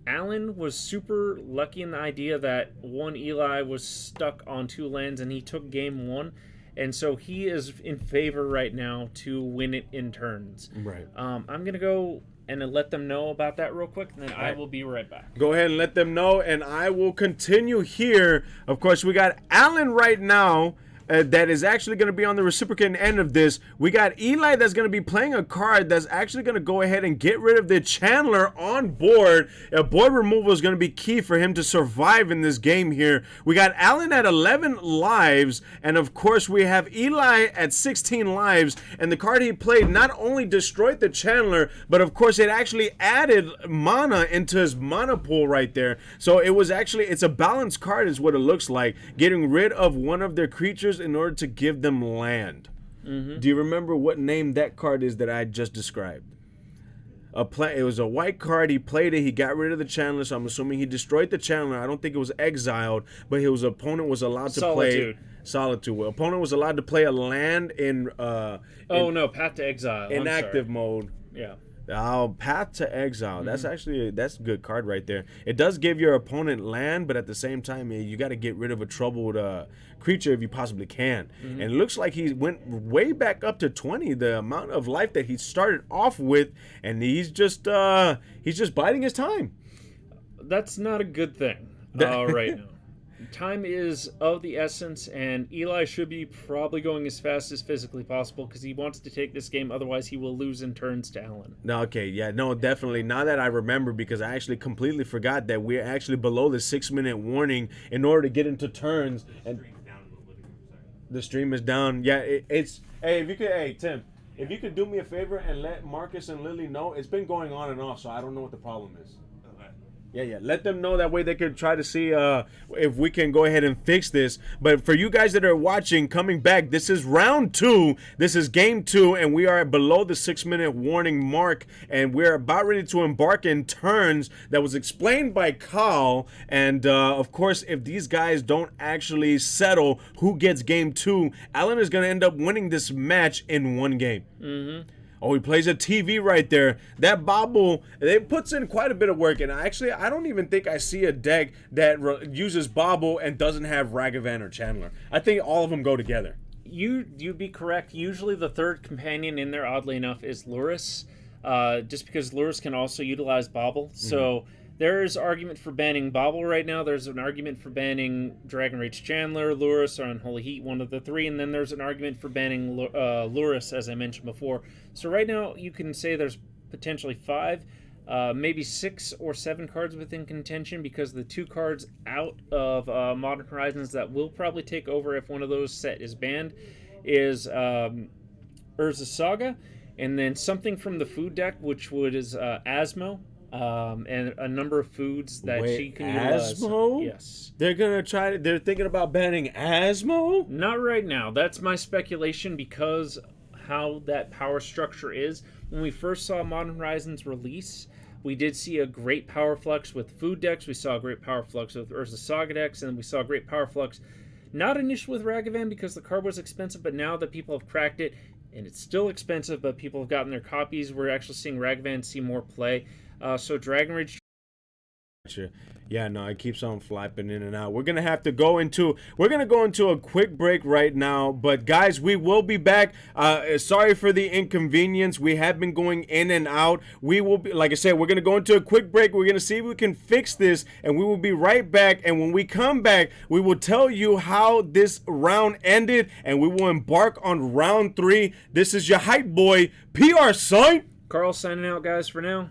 Alan was super lucky in the idea that one Eli was stuck on 2 lands and he took game 1. And so he is in favor right now to win it in turns. Right. I'm going to go and let them know about that real quick, and then I will be right back. Go ahead and let them know, and I will continue here. Of course, we got Alan right now. That is actually going to be on the reciprocating end of this. We got Eli that's going to be playing a card that's actually going to go ahead and get rid of the Chandler on board. Board removal is going to be key for him to survive in this game here. We got Alan at 11 lives, and of course we have Eli at 16 lives, and the card he played not only destroyed the Chandler, but of course it actually added mana into his mana pool right there. So it was actually, it's a balanced card is what it looks like, getting rid of one of their creatures in order to give them land. Do you remember what name that card is that I just described? It was a white card. He played it. He got rid of the Chandler, so I'm assuming he destroyed the Chandler. I don't think it was exiled, but his opponent was allowed to play Solitude. Well, opponent was allowed to play a land in Path to Exile. Inactive mode. Yeah. Path to Exile. That's actually that's a good card right there. It does give your opponent land, but at the same time, you got to get rid of a troubled creature if you possibly can. And it looks like he went way back up to 20, the amount of life that he started off with, and he's just biding his time. That's not a good thing right now. Time is of the essence, and Eli should be probably going as fast as physically possible because he wants to take this game. Otherwise, he will lose in turns to Alan. Okay, yeah, no, definitely. Now that I remember, because I actually completely forgot that we're actually below the 6-minute warning in order to get into turns. And the stream is down. Yeah, it's. Hey, if you could, Tim, if you could do me a favor and let Marcus and Lily know, it's been going on and off, so I don't know what the problem is. Yeah. Let them know, that way they could try to see if we can go ahead and fix this. But for you guys that are watching, coming back, this is round 2. This is game 2, and we are below the 6-minute warning mark, and we're about ready to embark in turns that was explained by Kyle. And of course, if these guys don't actually settle who gets game 2, Alan is going to end up winning this match in 1 game. Oh, he plays a TV right there. That Bobble, it puts in quite a bit of work. And actually, I don't even think I see a deck that uses Bobble and doesn't have Ragavan or Chandler. I think all of them go together. You'd be correct. Usually the third companion in there, oddly enough, is Lotus. Just because Lotus can also utilize Bobble. So there's argument for banning Bobble right now. There's an argument for banning Dragon Rage Chandler, Lurrus, or Unholy Heat, one of the 3. And then there's an argument for banning Lurrus, as I mentioned before. So right now, you can say there's potentially 5, maybe 6 or 7 cards within contention, because the 2 cards out of Modern Horizons that will probably take over if one of those set is banned is Urza Saga, and then something from the food deck, which is Asmo. And a number of foods that she can utilize. Asmo? Yes. They're thinking about banning Asmo? Not right now. That's my speculation, because how that power structure is. When we first saw Modern Horizons release, we did see a great power flux with food decks. We saw a great power flux with Urza Saga decks, and we saw a great power flux, not initially with Ragavan because the card was expensive, but now that people have cracked it, and it's still expensive, but people have gotten their copies, we're actually seeing Ragavan see more play. So Dragon Rage Gotcha. Yeah, no, it keeps on flapping in and out. We're gonna go into a quick break right now, but guys, we will be back. Sorry for the inconvenience. We have been going in and out. We will be, like I said, we're gonna go into a quick break. We're gonna see if we can fix this, and we will be right back. And when we come back, we will tell you how this round ended, and we will embark on round 3. This is your hype boy, PR son. Carl signing out, guys, for now.